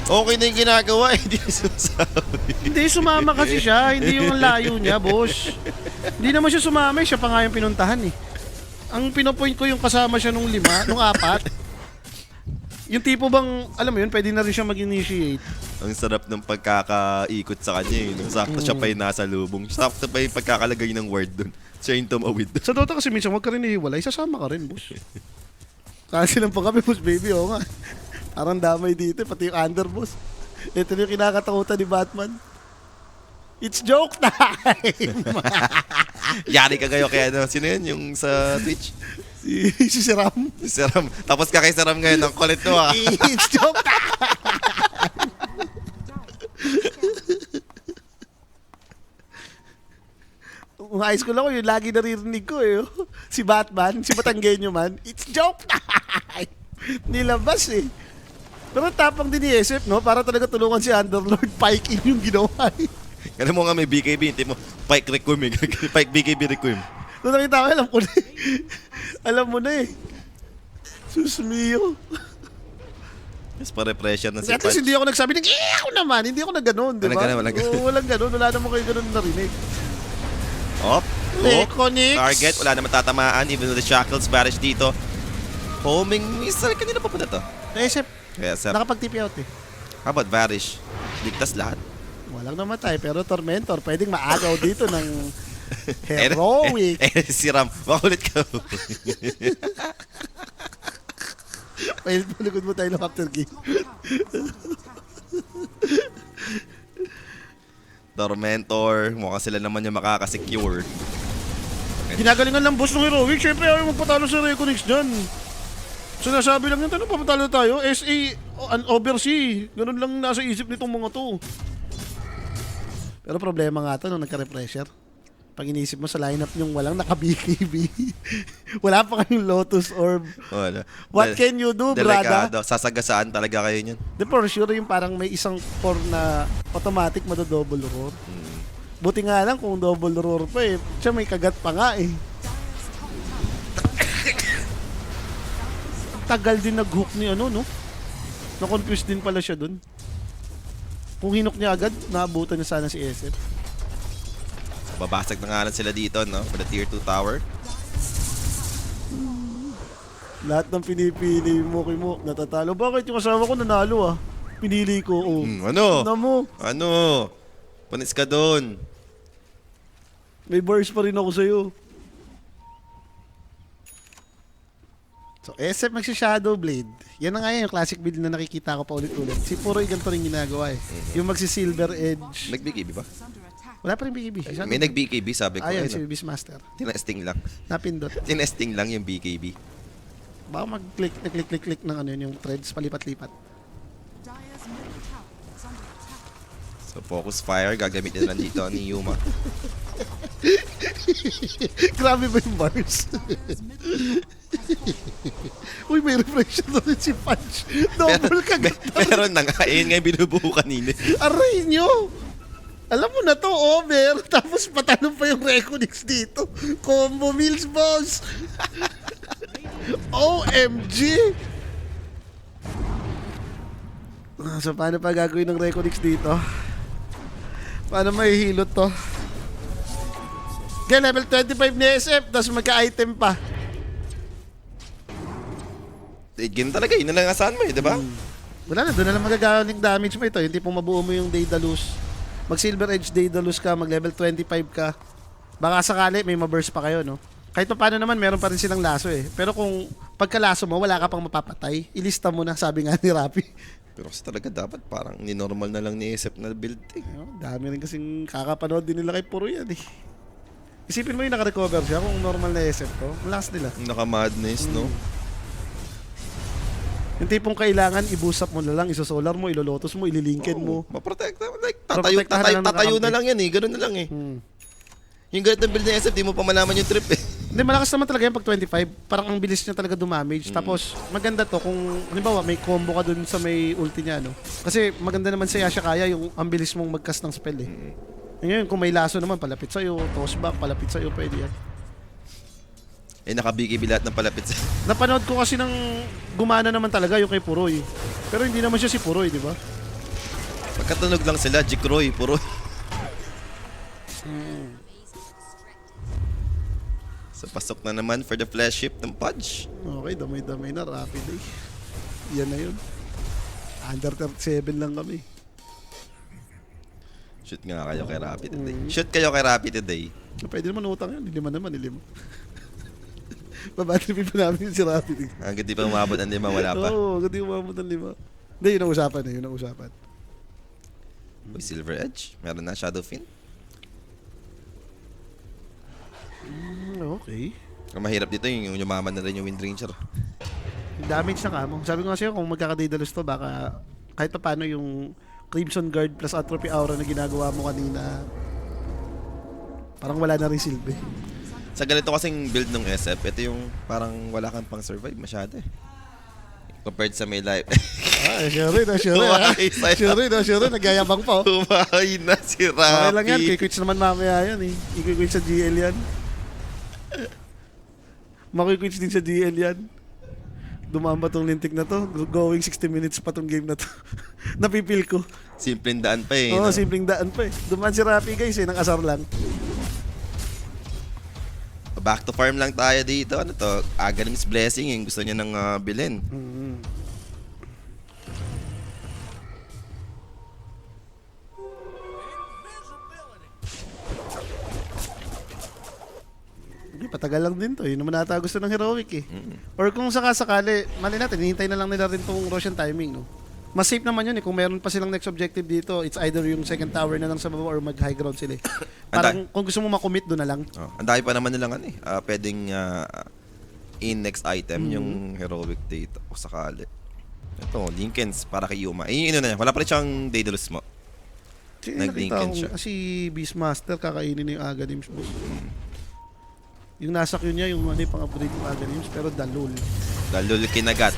Okay na yung ginagawa, hindi na sinasabi. Hindi, sumama kasi siya. Hindi yung layo niya, boss. Hindi naman siya sumama, siya pa nga yung pinuntahan eh. Ang pinopoint ko yung kasama siya nung 5, nung 4. Yung tipo bang, alam mo yun, pwede na rin siya mag-initiate. Ang sarap ng pagkakaikot sa kanya eh. No? Sakto siya pa yung nasa lubong. Sakto pa yung pagkakalagay ng word dun. Siya yung tumawid dun. Sa Dota kasi minsan wag ka rin ihiwalay, sasama ka rin, boss. Kasi lang pa kami, boss baby, oo nga. Parang damay dito, pati yung underboss. Ito na yung kinakatakutan ni Batman. It's joke time! Yari ka kayo kaya ano. Sino yun yung sa Twitch? si Ram. Si Saram. Tapos ka kay Saram ngayon. Ang kulit mo ah. It's joke time! High school ako, yun lagi naririnig ko eh. Si Batman, si Batanggenyo man, it's joke time! Nilabas eh. Pero tapang din ni SF, no? Para talaga tulungan si Underlord, pike in yung ginawa eh. Kaya mo nga may BKB. Hindi mo, Pike Requiem eh. Pike BKB Requiem. Nung nakita ko, alam ko na eh. Alam mo na eh. Sus mio. Yes, pa-repression na si At least Patch. hindi ako nagsabi ng ako naman. Hindi ako na ganun, di ba? Walang ganun. Oo, walang ganun. Wala naman kayo ganun narinig. Op. Reconix. Target. Wala naman tatamaan. Even with the shackles. Barrage dito. Homing missile. Kanina pa dito? SF, Kaya sa... nakapag-TP out eh. How about Varish? Ligtas lahat. Walang namatay, pero Tormentor, pwedeng maagaw dito ng heroic. Si Ram. Makulit ka. Pwede palikod mo tayo ng after game. Tormentor. Mukha sila naman yung makakasecure. Ginagalingan ng boss ng heroic. Siyempre, ayaw magpatalo sa Reconix dyan. Sinasabi lang yun, tanong papatalo tayo? SA, an oversea. Ganun lang nasa isip nitong mga to. Pero problema nga to nung nagka-refresher. Pag inisip mo sa lineup yung walang naka-BKB. Wala pa kayong Lotus Orb. Wala. What can you do, brada? Delikado. Sasagasaan talaga kayo niyan. Di for sure yung parang may isang core na automatic double roar. Buti nga lang kung double roar pa eh. Siya may kagat pa nga eh. Tagal din nag-hook ni ano, no? Na-confuse din pala siya dun. Kung hinok niya agad, naabutan niya sana si SF. Babasag na nga lang sila dito, no? For the tier 2 tower. Lahat ng pinipili mo, Kimo, natatalo. Bakit yung kasama ko nanalo ah? Pinili ko, oh. Ano? Ano mo? Ano? Panis ka doon. May bars pa rin ako sa'yo. So, SF magsi-Shadow Blade. Yan na nga yan, yung classic build na nakikita ko pa ulit-ulit. Si Puroy ganito rin ginagawa eh. Yung magsi-Silver Edge. Nag-BKB ba? Is under attack. Wala pa rin BKB. May nag-BKB, sabi ko. Ayan, Ayun, si Beastmaster. Tinesting lang. Napindot. Tinesting lang yung BKB. Baka mag-click ng ano yun, yung threads, palipat-lipat. Dire's middle tower is under attack. So, focus fire. Gagamitin lang dito ni Yuma. Grabe ba yung bars? Dire's middle Uy, may reflection doon si Punch. Double kagat. Meron na nga. Ayun nga yung binubuo kanina. Aray nyo! Alam mo na to, over. Tapos patanong pa yung Reconix dito. Combo meals, boss. OMG! So, paano pa gagawin ng Reconix dito? Paano mahihilot to? Okay, level 25 ni SF, tapos magka-item pa. 8 game talaga. Yun na lang asahan mo eh, di ba? Wala na, doon na lang magagaling damage mo ito. Yung tipong mabuo mo yung Daedalus. Mag-Silver Edge Daedalus ka, mag-level 25 ka. Baka sakali may ma-burst pa kayo, no? Kahit pa paano naman, meron pa rin silang laso eh. Pero kung pagkalaso mo, wala ka pang mapapatay, ilista mo na, sabi nga ni Rapi. Pero kasi talaga dapat parang ni-normal na lang ni Isip na build eh. Dami rin kasing kakapanood din nila kay Puro yan eh. Isipin mo yung naka-recover siya kung normal na SF to. Malakas nila. Naka-madness, no? Yung tipong kailangan, i-boost up mo na lang, isosolar mo, ilolotos mo, ililinkin mo. Maprotect. Like, Protektahan na lang tatayo na nakakampi. lang yan eh. Ganun na lang eh. Yung ganit ng build ng SF, di mo pa malaman yung trip eh. Hindi, malakas naman talaga yan pag 25. Parang ang bilis niya talaga dumamage. Tapos, maganda to kung, halimbawa, may combo ka dun sa may ulti niya, no? Kasi maganda naman sa Yasha Kaya yung ang bilis mong mag-cast ng spell eh. Ngayon, kung may laso naman, palapit sa'yo, toss back, palapit sa'yo, pwede yan. Eh, naka-BKB lahat ng palapit sa... Napanood ko kasi ng gumana naman talaga yung kay Puroy. Pero hindi naman siya si Puroy, di ba? Pagkatunog lang sila, Jikroy, puro. So, pasok na naman for the flash ship ng Pudge. Okay, damay-damay na, rapid eh. Yan na yun. Under 37 lang kami. Shoot nga kayo kay Rappi today. Shoot kayo kay Rappi today. Pwede naman utang yan, lima naman, lima. Babatripin pa namin si Rapid eh. Hanggang di pa umabot ang 5, wala pa. Oo, hindi umabot ng 5. Hindi, yun ang usapan eh, yun ang usapan. Uy, Silver Edge. Meron na Shadow Fin. Okay. Ang mahirap dito yung yumaman na rin yung Wind Ranger. Damage na kamo. Sabi ko nga sa'yo, kung magkakadaidalos to, baka kahit pa paano yung Crimson Guard plus Atrophy Aura na ginagawa mo kanina, parang wala na rin silbi. Sa ganito kasing build ng SF, ito yung parang wala kang pang survive masyado eh. Compared sa may life. Sure rin. Sure rin. Nagyayabang pa. Kumahay na si Rappi. Okay lang yan. Kikwits naman mamaya yan eh. Ikikwits sa GL yan. Makikwits din sa GL yan. Dumaan ba tong lintik na to? Going 60 minutes pa tong game na to. Napipil ko. Simpleng daan pa eh. Oo, no? simpleng daan pa eh. Dumaan si Rappi guys eh. Nang asar lang. Back to farm lang tayo dito. Ano to? Aghanim's Blessing yung gusto niya ng bilhin. Hindi, patagal lang din to. Yun naman ata gusto ng Heroic eh. Or kung sakasakali, mali natin, hinihintay na lang nila rin tong Roshan timing, no? Mas safe naman yun eh. Kung meron pa silang next objective dito, it's either yung second tower na lang sa baba or mag-high ground sila eh. Parang kung gusto mo makommit, doon na lang. Oh, ang dami pa naman nilang ano eh. Pwedeng in next item yung Heroic data o sakali. Ito, Lincolns para kay Yuma. Eh, na yan. Wala pa rin siyang Daedalus mo. Nag-linken siya. Si Beastmaster kakainin na yung Aghanims, boss. Yung nasa queue niya, yung ano yung pang-upgrade yung Aghanims, pero dalul. Dalul kinagat.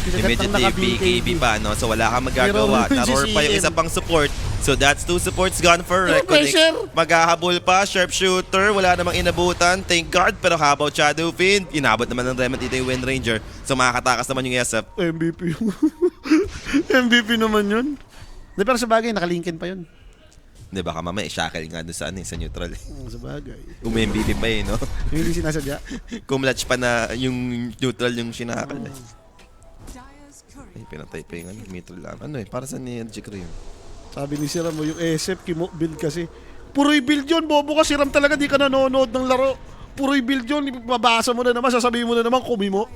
Kinagat ng Immediately BKB pa, no? So wala kang magagawa. Pero Naror pa yung CCM. isa pang support. So that's 2 supports gone for Pero Reconnect. pressure. Maghahabol pa, sharpshooter, wala namang inabutan. Thank God, pero how about Shadowfiend? Inabot naman ng Remnant dito yung Wind Ranger. So makakatakas naman yung SF. MVP yung... MVP naman yun. Di, pero sa bagay, nakalinkin pa yun. Di ba, mamaya shackle nga doon sa, sa neutral. Sa bagay. Umembili pa no? Yung hindi sinasadya. Kumlatch pa na yung neutral yung shinakal. Dire's Ay, courier pinatay pa yung neutral lang. Ano para sa ni Jikro yun? Sabi ni Siram mo, yung SF, kimo build kasi. Puroy build yun, bobo ka, Siram talaga, di ka nanonood ng laro. Puroy build yun, mabasa mo na naman, sasabihin mo na naman, kumi mo.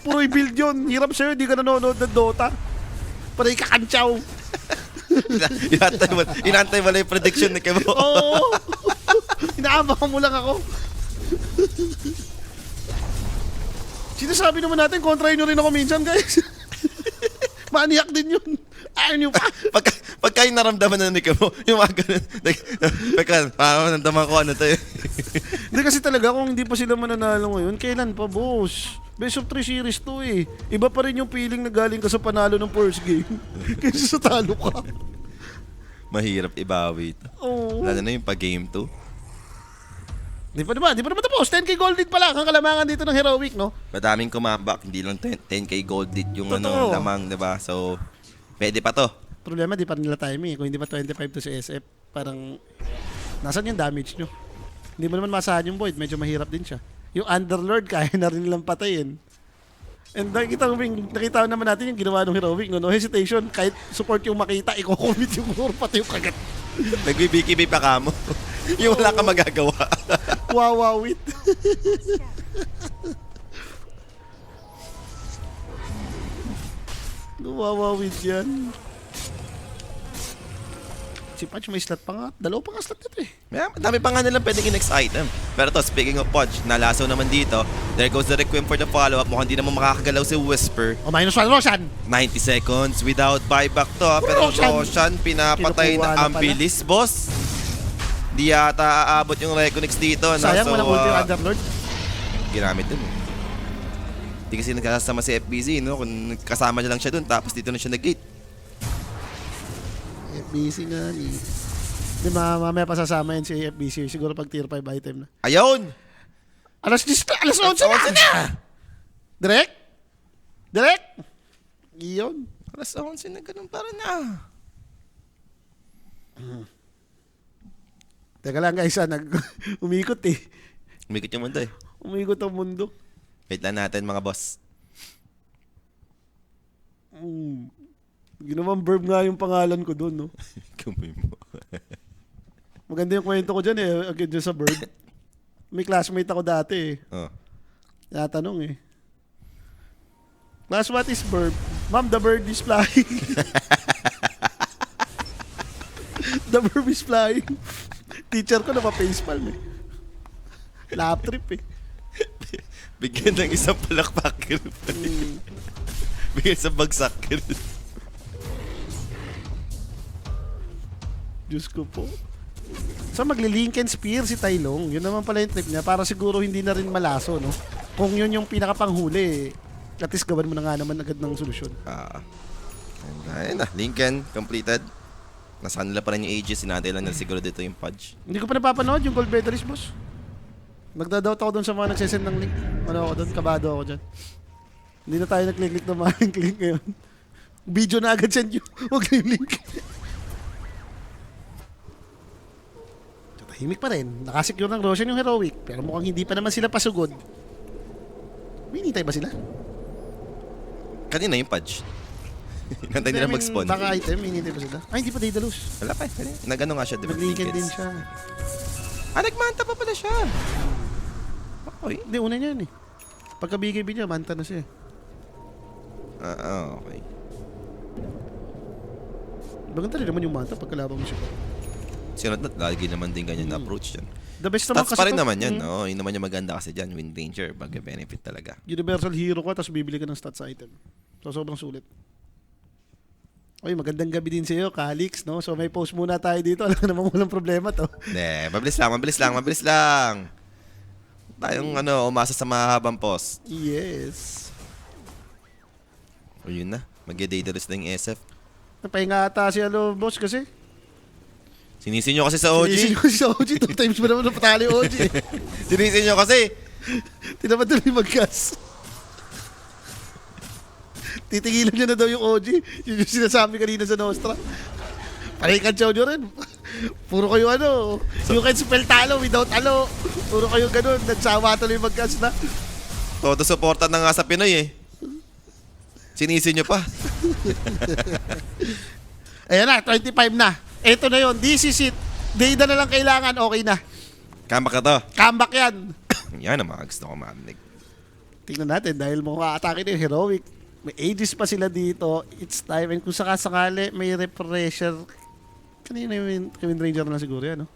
Puroy build yun, hirap sa'yo, di ka nanonood ng Dota. Paray ka kantsaw. Inantay mo lang yung prediction ni Kemo. Oo. Inaabangan mo lang ako. Sinasabi naman natin, kontrahin nyo rin ako minsan, guys. Maniyak din yun. Ayaw nyo pa. Pagka yung naramdaman na ni Kemo, yung mga ganun. Naramdaman ko ano tayo. Hindi kasi talaga kung hindi pa sila mananalo ngayon, kailan pa, boss? Best of 3 series to eh. Iba pa rin yung feeling na galing ka sa panalo ng first game kaysa sa talo ka. Mahirap ibawi ito. Oo. Lalo na yung pag-game 2. Di pa naman tapos. 10k gold lead pa lang ang kalamangan dito ng Heroic, no? Madaming kumabak, hindi lang 10k gold dit yung Totoo. lamang, diba? So, pwede pa to. Problema, di pa nila timing eh. Kung hindi pa 25 to si SF, parang nasan yung damage nyo? Hindi mo naman masahan yung Void. Medyo mahirap din siya. Yung Underlord, kaya na rin nilang patayin. And nakita naman natin yung ginawa ng Heroic, no? No hesitation. Kahit support yung makita, i-commit yung core, pati yung kagat. Nagbibiki pa ka mo. Yung wala ka magagawa. Wawawit. Wawawit yan. Si Punch may slot pa nga. Dalawa pa nga slot nito eh. Yeah, dami pa nga nilang pwedeng in-next item. Pero to, speaking of Punch, nalaso naman dito. There goes the Requiem for the follow-up. Mukhang di naman makakagalaw si Whisper. O, -1 Roshan. 90 seconds without buyback to. Pero Roshan. Roshan, pinapatay Kinukuha na na ang pala. bilis, boss. Di yata aabot yung Reconnects dito. No? Sayang, walang ulti yung ah, Underlord. ginamit dun. Di kasi nagkasama si FBZ, no? Kung kasama niya lang siya dun, tapos dito na siya nag-gate. FBC nga ni. Di mamaya pa sasama yan si FBC. Siguro pag tier 5 item na. Ayun! Alas 11 na! Direct? Direct? Iyon. Alas 11 na ganun para na. Teka lang guys, umikot eh. Umikot yung mundo eh. Umikot ang mundo. Wait lang natin mga boss. Ginawang verb nga yung pangalan ko doon, no? Kumoy mo. Maganda yung kwento ko dyan eh, agad dyan sa bird. May classmate ako dati eh. Oh. Natanong eh. Class, what is bird? Ma'am, the bird is flying. The bird is flying. Teacher ko napa-facepalm eh. Lap trip eh. Bigyan ng isang palakpak. Bigyan sa bagsak. Diyos ko po. So magli-Lincoln Spear si Tailong. Yun naman pala yung trip niya. Para siguro hindi na rin malaso, no? Kung yun yung pinakapanghuli, at least gawan mo na nga naman agad ng solusyon. Ayun na, Lincoln, completed. Nasa kanila pa rin yung ages, sinatay lang na siguro dito yung Pudge. Hindi ko pa napapanood yung gold medalist, boss. Nagdadoubt ako doon sa mga nagsesend ng link. Ano ako doon, kabado ako dyan. Hindi na tayo nag-click ng mga link ngayon. Video na agad send yun. Huwag na yung link. Tahimik pa rin. Nakasecure ng Roshan yung Heroic. Pero mukhang hindi pa naman sila pasugod. May hinintay ba sila? Kanina yung Pudge. Nantay nila mag-spawn. Baka item, may hinintay ba sila? Ay, hindi pa Daedalus. Wala pa. Nag-ano nga siya, diba? Nag-Lincoln din siya. Nagmanta pa pala siya. Okay. Hindi, una niya yun eh. Pagka BKB niya, manta na siya. Okay. Maganda rin naman yung manta pagkalaban mo siya. Sinot na, lagi naman din ganyan na approach dyan. The best naman Stats kasi pa rin to. naman yan. No? Yun naman yung maganda kasi dyan. Win danger. Benefit talaga. Universal hero ka, tapos bibili ka ng stats item. So, sobrang sulit. Oy, magandang gabi din sa iyo, Calix, no? So may post muna tayo dito. Alam naman walang problema to. Hindi, mabilis lang. Tayong umasa sa mahabang post. Yes. O yun na, mag-Daedalus na yung SF. Napahinga ata si boss kasi. Sinisin nyo kasi sa OG. Sinisin ko sa OG. 2 times mo naman napatali yung OG. Sinisin nyo kasi. Tinamad tuloy mag-gas. Titigilan niya na daw yung OG. Yun yung sinasabi kanina sa Nostra. Parikansyaw nyo rin. Puro kayo you can spell talo without alo. Puro kayo ganun. Nagsawa tuloy mag-gas na. Todo suporta na nga sa Pinoy eh. Sinisin nyo pa. Ayan na, 25 na. Ito na yun. This is it. Data na lang kailangan. Okay na. Comeback na to. Comeback yan. Yan ang mga gusto ko marinig. Tingnan natin dahil mga atake na yung heroic. May ages pa sila dito. It's time. And kung sakasakali, may refresher. Kanina yung Kevin Ranger na lang siguro yan, no?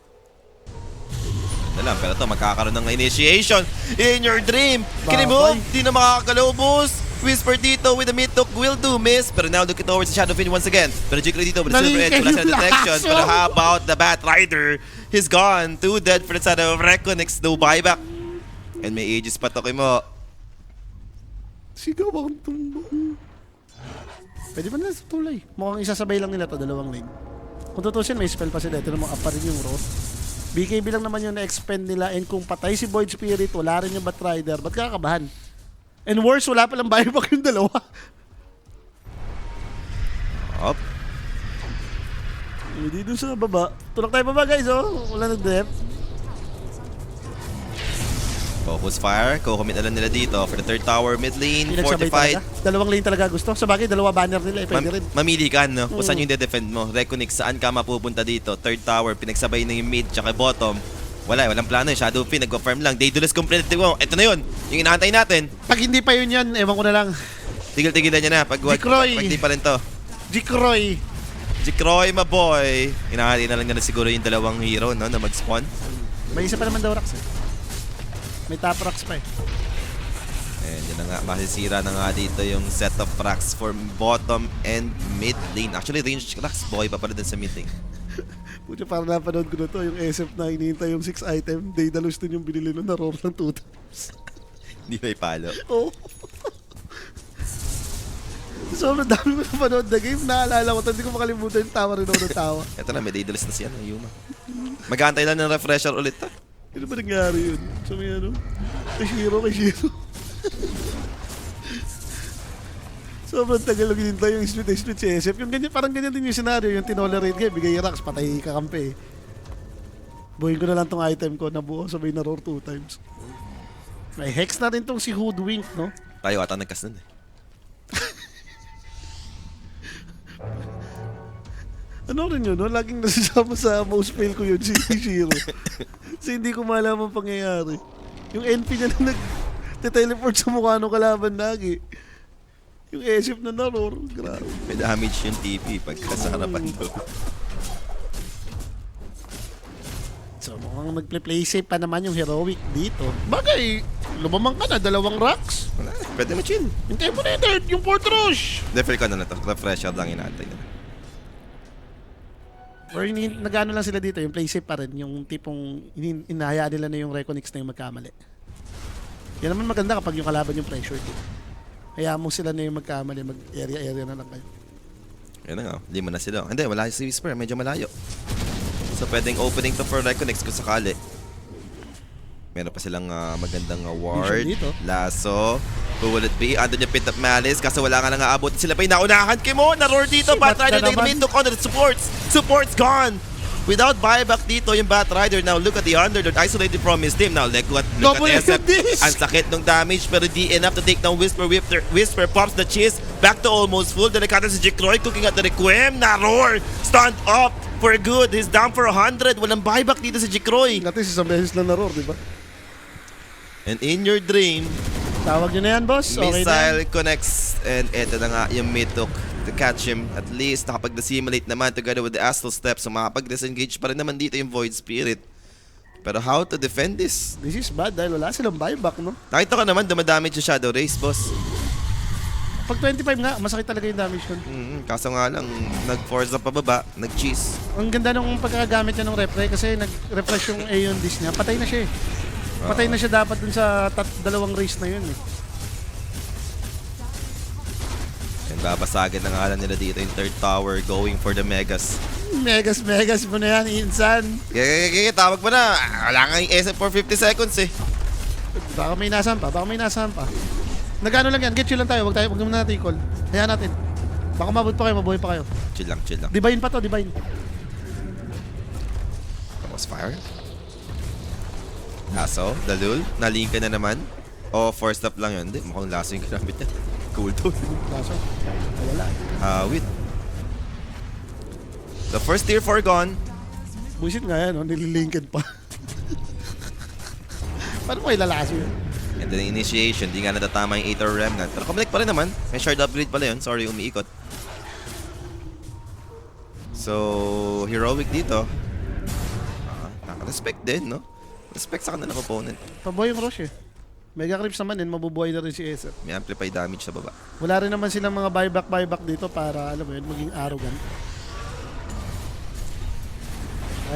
Ito lang, pero to magkakaroon ng initiation in your dream. Babay. Kinimove, di na makakalubos. Whisper dito with the mid-talk will do miss. Pero now looking towards the Shadow Fiend once again. Pero Jikro dito with the Silver Edge. Wala siya na detection. Pero how about the Bat Rider? He's gone. 2 dead for the side of Reconex. No buyback. And may ages pa to mo. Sigaw ang tumbong. Pwede ba na tuloy? Mukhang isasabay lang nila to, 2 lane. Kung tutusin, may spell pa sila. Ito naman, up pa rin yung road. BKB lang naman yung na-expend nila. And kung patay si Void Spirit, wala rin yung Bat Rider. Ba't kakabahan? And worse, wala palang buyback yung 2. Up. Hindi dun sa baba. Tulak tayo baba, guys, oh. Wala nag-dep. Focus fire. Kukumit na lang nila dito for the 3rd tower mid lane. Pinagsabay Fortified. talaga. 2 lane talaga gusto. Sa bagay, 2 banner nila. Pwede rin. Mamili ka, no? Kung saan yung de-defend mo. Reconex, saan ka mapupunta dito? 3rd tower, pinagsabay na yung mid, tsaka bottom. Walang plano. Shadow Fiend, nagpa-farm lang. Daedalus completed. Ito na yun. Yung inaantay natin. Pag hindi pa yun yan, ewan ko na lang. Tigil-tigilan niya na. Pag di pa rin to. Jikroy. Jikroy, my boy. Inaantay na lang na siguro yung 2 hero, no? Na mag-spawn. May isa pa naman daw Rax, eh. May top Rax pa, eh. And yun na nga. Masisira na nga dito yung set of racks for bottom and mid lane. Actually, range racks. Boy pa pala dun sa mid lane. Puti, parang napanood ko na to, yung SF na hinihintay yung 6 item, Daedalus din yung binili nun, na-roar ng 2 times. Hindi may palo. Oo. Sobrang dami ko napanood na game, naalala ko, hindi ko makalimutan yung tawa rin ako ng tawa. Ito na, may Daedalus na siya, Yuma. Mag-aantay lang ng refresher ulit to. Ano ba nangyari yun? So may kay Shiro. Sobrang tagal lang hinintay yung split si SF. Yung ganyan, parang ganyan din yung scenario, yung tinolerate kayo, bigay Rax, patay kakampi. Buhin ko na lang tong item ko, nabuo, sabay na roar 2 times. May hex na rin tong si Hoodwink, no? Tayo ata nagkas nun eh. Ano rin yun, no? Laging nasasama sa most fail ko yun, si Shiro. Kasi hindi ko malaman pangyayari. Yung NP niya na nag-teleport sa mukha ng kalaban lagi. Yung SF na na-roar, grabe. May damage yung TP pagka sa harapan ko. So mukhang nag-play safe pa naman yung heroic dito. Bagay, lumamang ka na, 2 racks. Wala, pwede mo chill. Hintay mo na yung port rush. Defil ko na to. Refresher lang inaantay na. Or nag-ano lang sila dito, yung play safe pa rin. Yung tipong inahayaan nila na yung Reconex na yung magkamali. Yan naman maganda kapag yung kalaban yung pressure dito. Kaya mo sila na yung magkamali, mag-area na lang kayo. Yan na nga, 5 na sila. Hindi, wala si Whisper, medyo malayo. So pwedeng opening to for Reconex kung sakali. Meron pa silang magandang ward. Dito. Lasso. Who will it be? Andun yung Pit of Malice. Kaso wala nga nang aabot. Sila pa yung naunahan. Kimo, na-roar dito. Si Bat Bat Rider na na naman. yung on the supports. Supports gone. Without buyback dito yung Bat Rider. Now look at the Underlord. Isolated from his team. Now look at SF. Ang sakit ng damage pero di enough to take down Whisper. Whisper pops the cheese. Back to almost full. Delikado si Jikroy cooking at the Requiem. Na-roar. Stand up for good. He's down for 100. Walang buyback dito si Jikroy. Natin isang beses lang na-roar, di ba? And in your dream, Tawag nyo na yan, boss. Okay na yan. Missile connects and eto na nga yung mid-hook to catch him. At least nakapag-dissimulate naman together with the Astral Step. So makapag-disengage pa rin naman dito yung Void Spirit. Pero how to defend this? This is bad dahil wala silang buyback, no? Nakita ko naman dumadamage yung Shadow Race, boss. Pag 25 nga, masakit talaga yung damage nun. Kaso nga lang, nag-force up pababa, nag-cheese. Ang ganda nung pagkakagamit niya ng repre kasi nag-refresh yung Aeon Disc niya. Patay na siya eh. Patay na siya dapat dun sa dalawang race na yun eh. And babasagin na nga lang nila dito yung third tower, going for the Megas. Megas mo na yan, Insan. Kaya, tawag mo na. Wala nga yung SM for 50 seconds eh. Baka may nasahan pa. Nagano lang yan, get chill lang tayo. Wag muna natin i-call. Hayaan natin. Baka mabot pa kayo, mabuhay pa kayo. Chill lang. Divine pa to, divine. Tapos fire. Lasso, Dalul, nalink ka na naman. O, forced up lang yun. Hindi, mukhang lasso yung ginamit niya. Cool to. Kaso, wala. Wait. The first tier 4 gone. Buisit nga yan, nililinkin pa. Paano mo ilalaso yun? And then initiation, di nga natatama yung Aether Remnant. Pero kumalik pa rin naman. May shard upgrade pala yun. Sorry, umiikot. So, heroic dito. Naka-respect din, no? Respect sa kanilang opponent. Paboy yung Roche eh. Mega Creeps naman din, mabubuhay na rin si Acer. May amplify damage sa baba. Wala rin naman silang mga buyback dito para, alam mo yun, maging arrogant.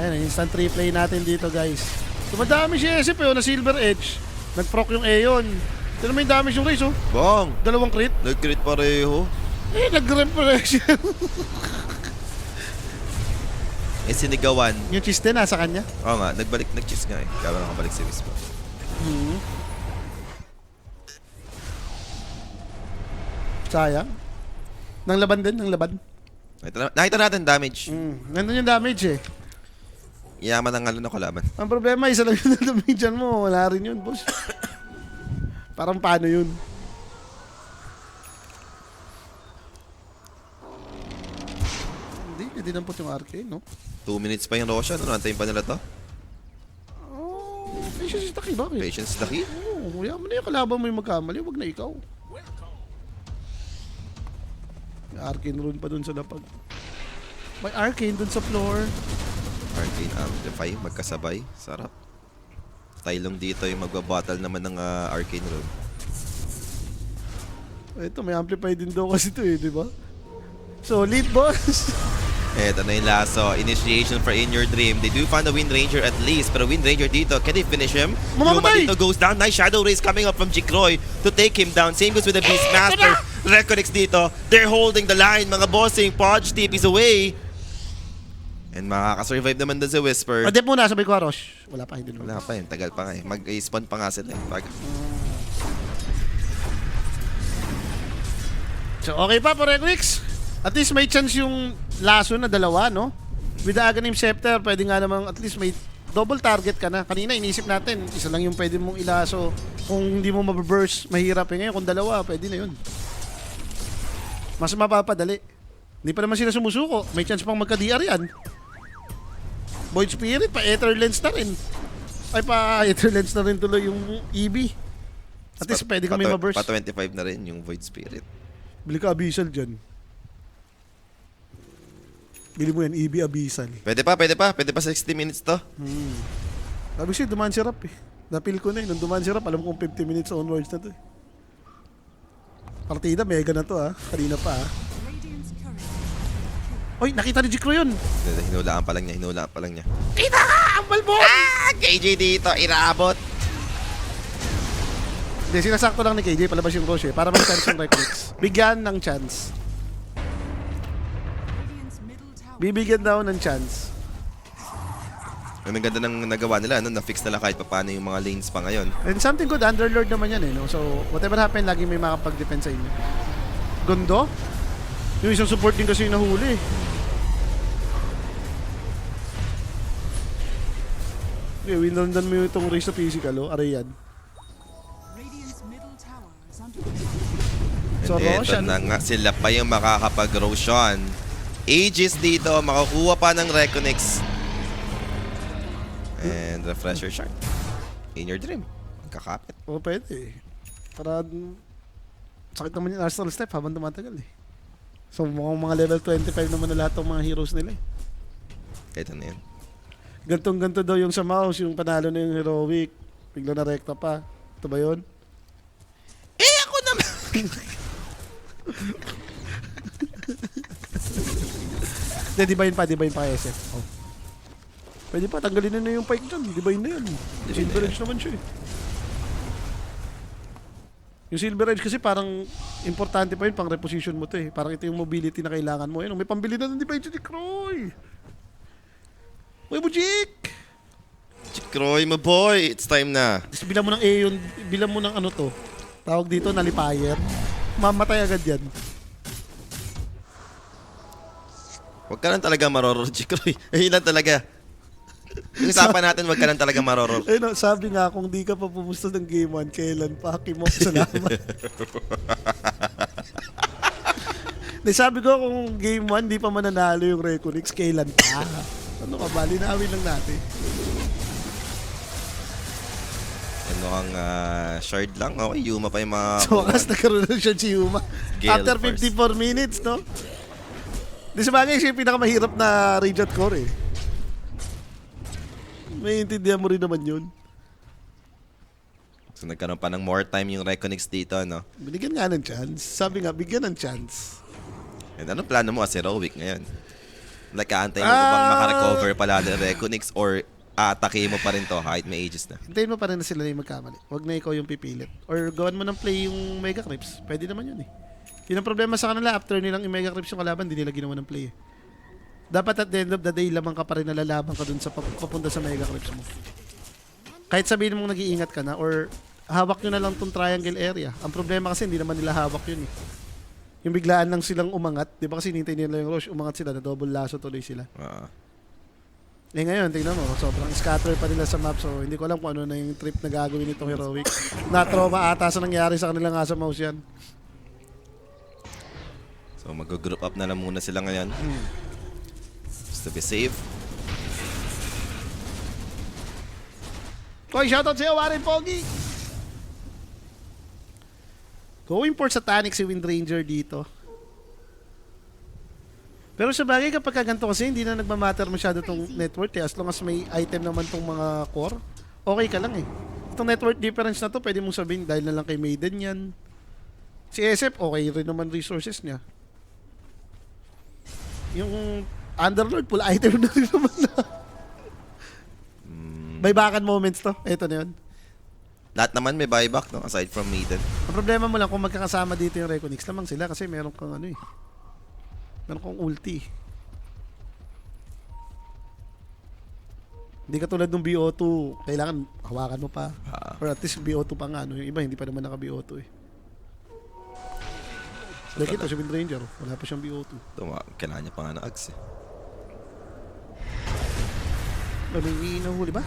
Ayan, instant replay natin dito, guys. Dumadami si Acer na Silver Edge. Nag-proc yung Aeon. Tignan mo yung damage yung race, oh. Bong! Dalawang crit. Nag-crit pareho. Nag-refresh. Sinigawan. Yung chiste nasa kanya. Oo nga, nag-cheese nga eh. Kaya nakabalik si Wispa. Sayang. Nang laban din, nang laban. Nakita natin damage. Nandun yung damage eh. Yaman ang ng kalaban. Ang problema, isa lang yung damage mo. Wala rin yun, boss. Parang paano yun? Hindi nampot yung arcane, no? 2 minutes pa yung Roshan. Ano, antayin pa nila to? Oh, patience is the key, bakit? Patience is the key. Oo, yaman na yung kalaban mo yung magkamali. Huwag na ikaw. May arcane rune pa dun sa lapag. May arcane dun sa floor. Arcane Amplify, magkasabay. Sarap. Tylong dito yung magbabattle naman ng Arcane Rune. Ito, may amplify din daw kasi ito eh, di ba? So, lead boss. Eto na yung lasso. Initiation for In Your Dream. They do find a Wind Ranger at least. Pero Wind Ranger dito, can they finish him? Mamamatay! Luma dito goes down. Nice Shadow Rays coming up from Jikroy to take him down. Same goes with the Beastmaster. Reconnects dito. They're holding the line. Mga bossing. Podge tip is away. And makakasurvive naman doon si Whisper. Adep muna, sabay ko Arosh. Wala pa, hindi naman. Wala pa yun. Tagal pa nga eh. Mag-spawn pa nga sila eh. So, okay pa, Porequix. At least may chance yung laso na dalawa, no? With the Aghanim Scepter, pwede nga namang at least may double target ka na. Kanina, inisip natin, isa lang yung pwede mong ilaso. Kung hindi mo mababurst, mahirap eh. Ngayon, kung dalawa, pwede na yun. Mas mapapadali. Hindi pa naman sila sumusuko. May chance pang magka-DR yan. Void Spirit, pa-Ether Lens na rin. Ay, pa-Ether Lens na rin tuloy yung EB. At least pwede kami maburst. Pa 25 na rin yung Void Spirit. Bili ka Abyssal dyan. Bili mo yan, EB Abyssal. Pwede pa 60 minutes to. Sabi siya, dumaan si Rap eh. Napil ko na eh. Nung dumaan si Rap, alam kong 50 minutes onwards na to eh. Partida, mega na to ah. Kanina pa ah. Radiant's courier. Oy, nakita ni Jikro yun. Hinulaan pa lang niya. Kita ka! Ang balbon! KJ dito, irabot. Hindi, sinasakto lang ni KJ palabas yung Roche para may chance yung Recklix. Bigyan ng chance. Radiant's middle tower. Bibigyan daw ng chance. Ang ganda ng nagawa nila, no? Na-fix nila kahit paano yung mga lanes pa ngayon. And something good, Underlord naman yan eh, no? So, whatever happen, lagi may makapag-defend sa inyo. Gondo? Yung isang support din kasi yung nahuli. Okay, winlandan mo yung itong race na physical, oh. Aray yan. Radiant's middle tower is under attack. So, And eto Roshan. na nga, sila pa yung makakapag-Roshan. Aegis dito, makakuha pa ng Reconnects. And Refresher Shard. In Your Dream. Magkakapit. Oo, pwede eh. Para sakit naman yung Arsenal step habang tumatagal eh. So, mukhang mga level 25 naman na lahat ng mga heroes nila eh. Ito na yun. Gantong-ganto daw yung sa mouse, yung panalo na yung heroic. Bigla na rekta pa. Ito ba yun? Eh, ako naman! Hindi, divine pa SF. Oh. Pwede pa, tanggalin na yung pike dyan. Divine na yan. Silver Edge naman siya eh. Yung Silver Edge kasi parang importante pa yun pang reposition mo to eh. Parang ito yung mobility na kailangan mo. Ayun, may pambili na ng Divine si Croy. Uy, Bujik! Chikroy, my boy, it's time na. Tapos bilang mo ng Aeon, bilang mo ng ano to. Tawag dito, Nullifier. Mamatay agad yan. Huwag ka lang talaga maroror, Chikroy. Ayun lang talaga. Yung usapan natin, huwag ka lang talaga maroror. Ayun, sabi nga, kung di ka pa pumusta ng Game 1, kailan pa? Kimok, salamat. Sabi ko, kung Game 1, di pa mananalo yung Reconix, kailan pa? Ano ka ba? Linawin lang natin. Ano ang shard lang? Okay, Yuma pa yung mga... So, wakas nagkaroon na siya si Yuma. Gale After first. 54 minutes, no? Di sa bagay, siya yung pinakamahirap na Radiant Core, eh. May intindihan mo rin naman yun. So, nagkaroon pa ng more time yung Reconix dito, no? Binigyan nga ng chance. Sabi nga, bigyan ng chance. And anong plano mo as heroic ngayon? Like, aantayin mo ba bang makarecover pala ng Reconix or aatake mo pa rin to kahit may ages na? Hintayin mo pa rin na sila na yung magkamali. Huwag na ikaw yung pipilit. Or gawan mo ng play yung Mega Crips. Pwede naman yun eh. Yun ang problema sa kanila. After nilang i-Mega Crips yung kalaban, hindi nila ginawa ng play eh. Dapat at the end of the day, lamang ka pa rin nalalaban ka dun sa papunta sa Mega Crips mo. Kahit sabihin mong nag-iingat ka na or hawak nyo na lang tong triangle area. Ang problema kasi hindi naman nila hawak yun eh. Yung biglaan lang silang umangat. Di ba kasi hinintay nila yung rush, umangat sila, na double lasso tuloy sila. Eh ngayon, tingnan mo, sobrang scatter pa nila sa map. So hindi ko alam kung ano na yung trip na gagawin nitong heroic. Na-trauma ata sa nangyari sa kanila nga sa mouse yan. So, mag-group up na lang muna sila ngayon. Just to be safe. Koy, shoutout sa'yo, Warren Pogi! Going for Satanic si Windranger dito. Pero sa bagay kapag ganito kasi hindi na nagmamatter masyado tong net worth eh. As long as may item naman tong mga core, okay ka lang eh. Itong net worth difference na to, pwede mong sabihin dahil na lang kay Maiden yan. Si SF, okay rin naman resources niya. Yung Underlord, full item na rin naman na. Buyback moments to. Ito na yun. Lahat naman may buyback, no? Aside from Maiden. Ang problema mo lang kung magkakasama dito yung Reconix, lamang sila kasi meron kang ano eh. Meron kang ulti. Hindi katulad ng BO2, kailangan hawakan mo pa. Or at least BO2 pa nga. No? Yung iba hindi pa naman naka BO2 eh. Like ito, si Windranger, wala pa siyang BO2. Kailangan niya pa nga ng Ags eh. May nahuli ba?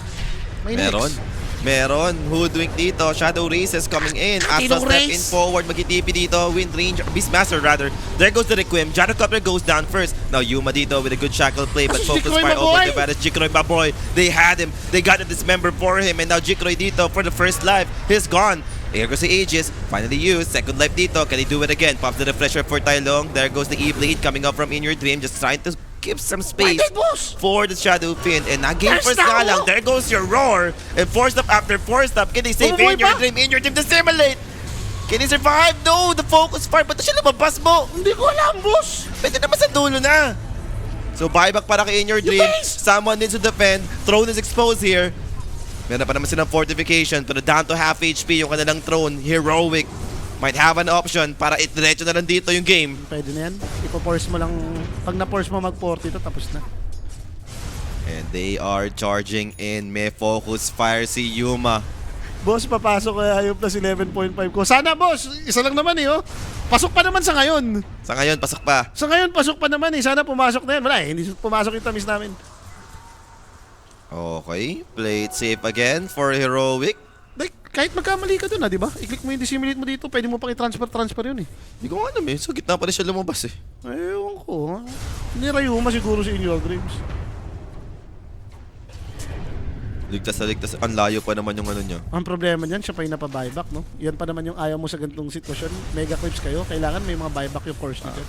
May Meron. next. Meron. Hoodwink dito. Shadow Races coming in. Astral step in forward. Mag-TP dito. Windranger. Beastmaster rather. There goes the Requiem. Shadow Copper goes down first. Now Yuma dito with a good shackle play. But focus Jikroy, fire my over boy! the baddest. Jikroy, my boy. They had him. They got a dismember for him. And now Jikroy dito for the first life. He's gone. Here goes the Aegis. Finally used. Second life dito. Can he do it again? Pops the refresher for Tai Long. There goes the E-Blade coming up from In Your Dream. Just trying to give some space for the Shadow Fiend. And again first nga lang. There goes your Roar. And forced up after forced up. Can he save In Your Dream? In Your Dream to simulate. Can he survive? No! The focus fire. Ba't na siya lumabas mo? Hindi ko alam, boss! Pwede naman sa dulo na. So buyback para kay In Your Dream. Someone needs to defend. Throne is exposed here. Meron pa naman silang fortification. Pero down to half HP yung kanilang throne. Heroic. Might have an option para itiretso na lang dito yung game. Pwede na yan. Ipo-force mo lang. Pag na-force mo mag-40 ito, tapos na. And they are charging in. May focus fire si Yuma. Boss, papasok kaya yung plus 11.5 ko. Sana, boss! Isa lang naman eh, oh. Pasok pa naman sa ngayon. Sa ngayon, pasok pa. Sa ngayon, pasok pa naman eh. Sana pumasok na yan. Wala eh, hindi pumasok yung tamis namin. Okay. Play it safe again for Heroic. Like, kahit magkamali ka dun di ba? I-click mo yung dissimulate mo dito, pwede mo pang i-transfer yun eh. Hindi ko alam eh. Sa gitna pa rin siya lumabas eh. Ewan ko, ha? Nirayuma siguro sa inyo, Dreams. Ligtas na ligtas. Ang layo pa naman yung ano niya. Ang problema niyan, siya pa yung napabuyback, no? Yan pa naman yung ayaw mo sa ganitong sitwasyon. Mega clips kayo, kailangan may mga buyback yung course niyo dyan.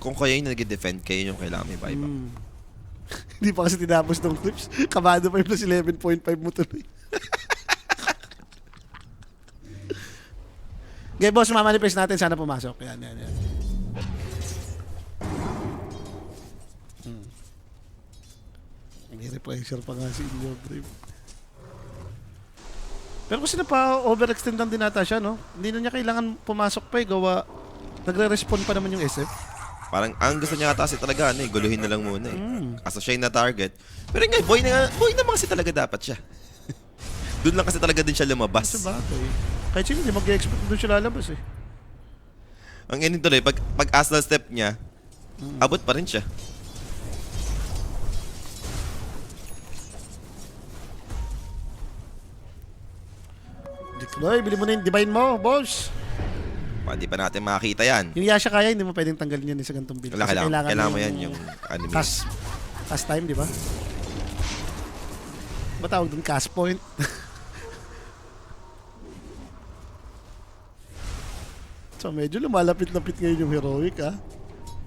Kung kayo yung nag-defend, kayo yung kailangan may buyback. Hindi pa kasi tinapos ng clips. Kabado pa yung plus 11.5 mo tuloy. Okay, boss, mamanifest natin. Sana pumasok. Yan. Nag-repressure pa nga si Inyo Dream. Pero kasi overextend lang din ata siya, no? Hindi na niya kailangan pumasok pa gawa nagre-respond pa naman yung SF. Parang ang gusto niya ata kasi talaga, guluhin na lang muna Kaso siya yung na-target. Pero nga, boy naman kasi talaga dapat siya. Doon lang kasi talaga din siya lumabas. Sa bagay. Kahit sino, hindi mag-expect doon siya lalabas eh. Ang ending tuloy, pag astral step niya, abot pa rin siya. Dikloy, bili mo na yung divine mo, boss. Hindi pa natin makakita yan. Yung Yasha kaya, hindi mo pwedeng tanggalin yan sa gantong build. Kasi Kailangan mo yan yung anime. Cast time, di ba? Ba tawag doon? Cast point? So medyo lumalapit-lapit ngayon yung heroic, ha?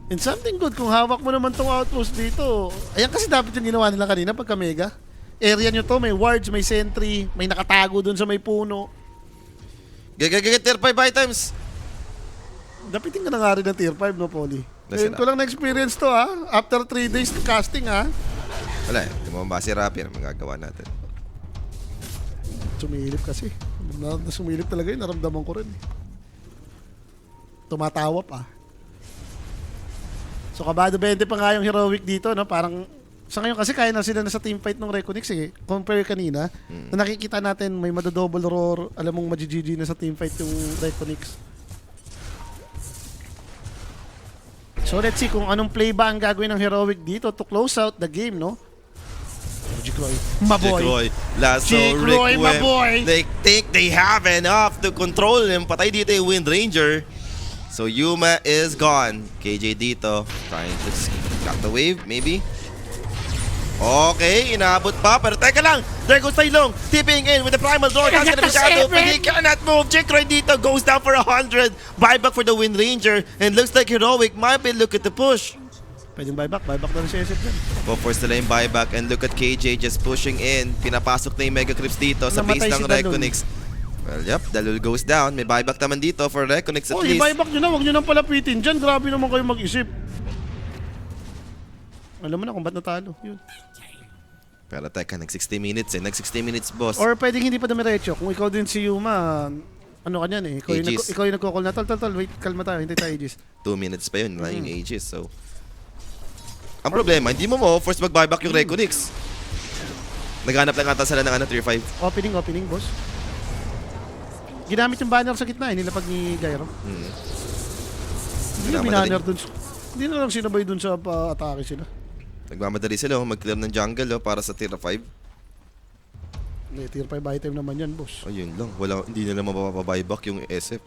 And something good, kung hawak mo naman tong outpost dito. Ayan kasi dapat yung ginawa nila kanina pagka mega. Area nyo to, may wards, may sentry, may nakatago dun sa may puno. Get tier 5 items! Dapitin ka na nga rin ng tier 5, no, Polly? Ngayon Listen ko lang na-experience to, ha? After 3 days to casting, ha? Wala eh. Tumamba si Rappi na magagawa natin. Sumilip kasi. Sumilip talaga yun, naramdaman ko rin. Tumatawa pa. So, kabado 20 pa nga yung heroic dito, no? Parang, sa ngayon kasi kaya na sila na sa teamfight ng Reconix, eh. Compare kanina, na nakikita natin may madodouble roar, alam mong mag-GG na sa teamfight yung Reconix. So, let's see kung anong play ba ang gagawin ng heroic dito to close out the game, no? Jikroy, maboy. Jikroy, Lasso, Jikroy, Rick maboy. They think they have enough to control him. Patay dito yung Wind Ranger. So Yuma is gone. KJ dito, trying to cut the wave, maybe. Okay, inaabot pa. Pero teka lang, there goes Tai Long, tipping in with the primal door. That's gonna be shadow, but he cannot move. Jikroy dito goes down for 100. Buyback for the Wind Ranger. And looks like Heroic might be look at the push. Pwedeng buyback na rin si SF dyan. Go-force nila yung buyback and look at KJ just pushing in. Pinapasok na yung Mega Crips dito sa base Namatay ng si Dalul. Reconix. Well, yep, Dalul goes down. May buyback naman dito for Reconix at least. i-buyback nyo na, huwag nyo nang palapitin dyan. Grabe naman kayo mag-isip. Alam mo na kung ba't natalo. Yun. Pero teka, nag-60 minutes Nag-60 minutes, boss. Or pwedeng hindi pa dumiretso. Kung ikaw din si Yuma, ano ka niyan eh. Ikaw yung nagkukall na, tol, wait, kalma tayo, hintay tayo, Aegis. 2 minutes pa yun, yung Aegis, so... Ang problema, hindi mo force mag-buyback yung Reconix. Naghanap lang ata sila ng tier 5. Opening, boss. Ginamit yung banner sa gitna eh, nilapag ni Gyro. Hindi yung banner dun. Hindi na lang sinabay dun sa pa-atake sila. Nagmamadali sila, mag-clear ng jungle para sa tier 5. May tier 5 item naman yan, boss. Ayun lang, hindi nila mapapabuyback yung SF.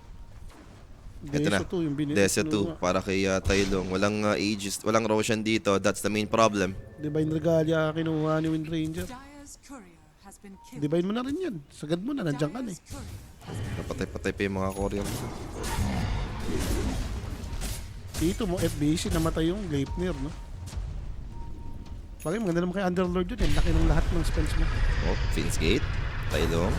Ito na, Deso 2 yung binili. Deso 2 para kay Tai Long. Walang Aegis, walang Roshan dito. That's the main problem. Divine Regalia kinuha ni Wind Ranger. Dire's courier has been killed. Divine mo na rin yan. Sagad mo na, nandiyan ka na eh. Dire's courier Napatay-patay pa yung mga courier. Dito mo, FBC, namatay yung Gleipnir, no? Bagay, maganda naman kay Underlord yun eh. Laki ng lahat ng spells mo. Oh, Finn's Gate. Tai Long.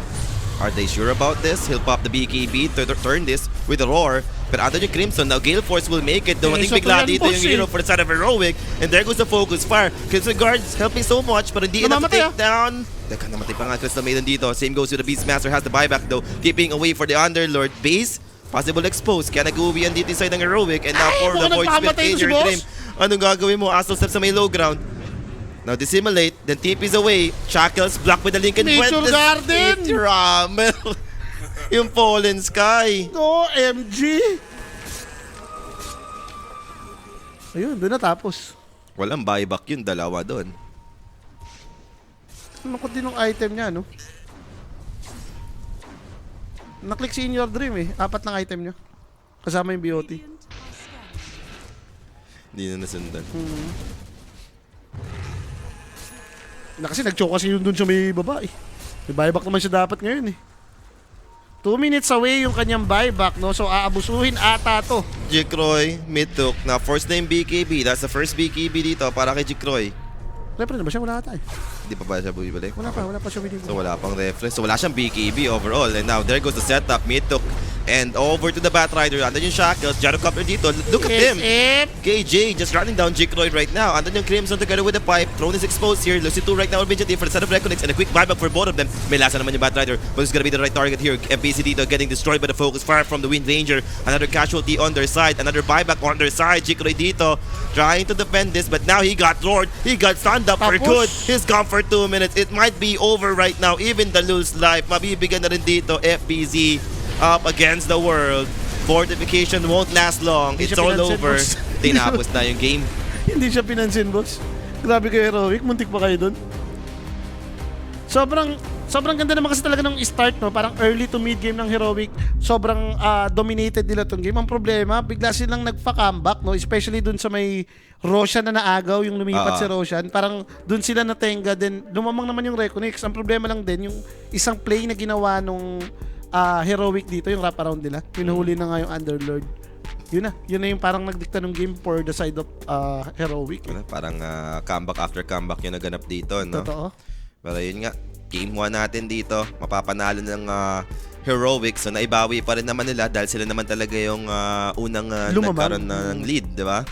Are they sure about this? He'll pop the BKB to turn this with a roar. But under the Crimson, now Gale Force will make it. Dumating so bigla yan, dito boss, yung hero for the side of Heroic. And there goes the focus fire. Crimson Guards helping so much, but hindi enough to Namamatay, take down. Teka, namatay pa nga Crystal Maiden dito. Same goes to the Beastmaster. Has the buyback though. Keeping away for the Underlord base. Possible expose. Kaya nag-uwi yan dito inside ng Heroic. And now for the Void Spirit Major Dream. Anong gagawin mo? Astral Step sa may low ground. Now dissimulate, then TP's away. Shackles blocked with the Lincoln Nature Garden! Ramel. Yung Fallen Sky. OMG! Ayun, doon natapos. Walang buyback yun, dalawa doon. Lungkot din yung item niya, no? Naklik si In Your Dream eh. 4 lang item niya. Kasama yung BOT. Radiant are scanning. Hindi na nasundan. Na kasi nag-choke kasi yun dun sa may baba eh. May buyback naman siya dapat ngayon eh. 2 minutes away yung kanyang buyback, no? So aabusuhin ata to. Jikroy, mid-took. Na force na yung BKB. That's the first BKB dito para kay Jikroy. Repre na ba siya? Wala ata eh. Hindi pa ba siya bumibalik? Wala pa siya winning. So wala pang reference. So wala siyang BKB overall. And now there goes the setup. Mid-took And over to the Batrider. Andun yung Shackles. Gyrocopter dito. Look at him. KJ just running down Jikroid right now. Andun yung Crimson together with the pipe. Throne is exposed here. Lucy 2 right now will be for the set of Reconnects and a quick buyback for both of them. May lasa naman yung Batrider. But it's gonna be the right target here. MPC dito getting destroyed by the focus fire from the Wind Ranger. Another casualty on their side. Another buyback on their side. Jikroid dito trying to defend this, but now he got roared. He got stunned up for Tapos, good. He's gone for 2 minutes. It might be over right now. Even the lose life. Mabibigyan na rin dito. FBZ up against the world. Fortification won't last long. Hindi It's siya all pinansin, over. boss. Tinapos na yung game. Hindi siya pinansin, boss. Grabe kayo, Heroic. Muntik pa kayo dun. Sobrang ganda naman kasi talaga ng start, no? Parang early to mid game ng Heroic. Sobrang dominated nila tong game. Ang problema, bigla silang nagpa-comeback, no? Especially dun sa may Roshan na naagaw, yung lumipat si Roshan. Parang dun sila natenga din. Lumamang naman yung Reconnects. Ang problema lang din, yung isang play na ginawa nung Heroic dito, yung wraparound nila. Pinuhuli na nga yung Underlord. Yun na yung parang nagdikta ng game for the side of Heroic. Parang comeback after comeback yung naganap dito, no? Totoo. Pero yun nga, game 1 natin dito, mapapanalo ng Heroic. So naibawi pa rin naman nila dahil sila naman talaga yung unang nagkaroon ng lead, di ba?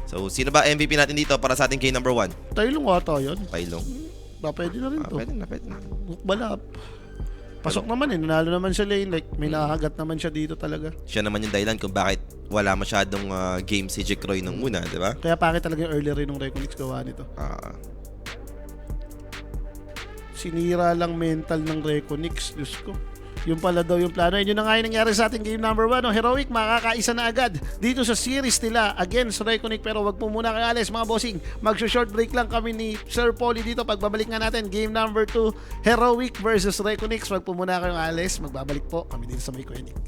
So sino ba MVP natin dito para sa ating game number 1? Taylong ata yun. Pailong. Pwede na rin to. Pwede na. Balap. Pasok naman nanalo naman sa lane. Like, may nakagat naman siya dito talaga. Siya naman yung dahilan kung bakit wala masyadong game si Jikroy nung una, di ba? Kaya bakit talaga yung earlier rin nung Reconnects gawa nito. Sinira lang mental ng Reconnects. Diyos ko. Yung pala daw yung plano. Yun na nga yung nangyari sa ating game number 1. No? Heroic, makakaisa na agad dito sa series nila against Reconnect. Pero wag po muna kayo alis, mga bossing. Mag-short break lang kami ni Sir Polly dito. Pagbabalik nga natin, game number 2, Heroic versus Reconnect. Wag po muna kayong alis. Magbabalik po kami dito sa May Clinic.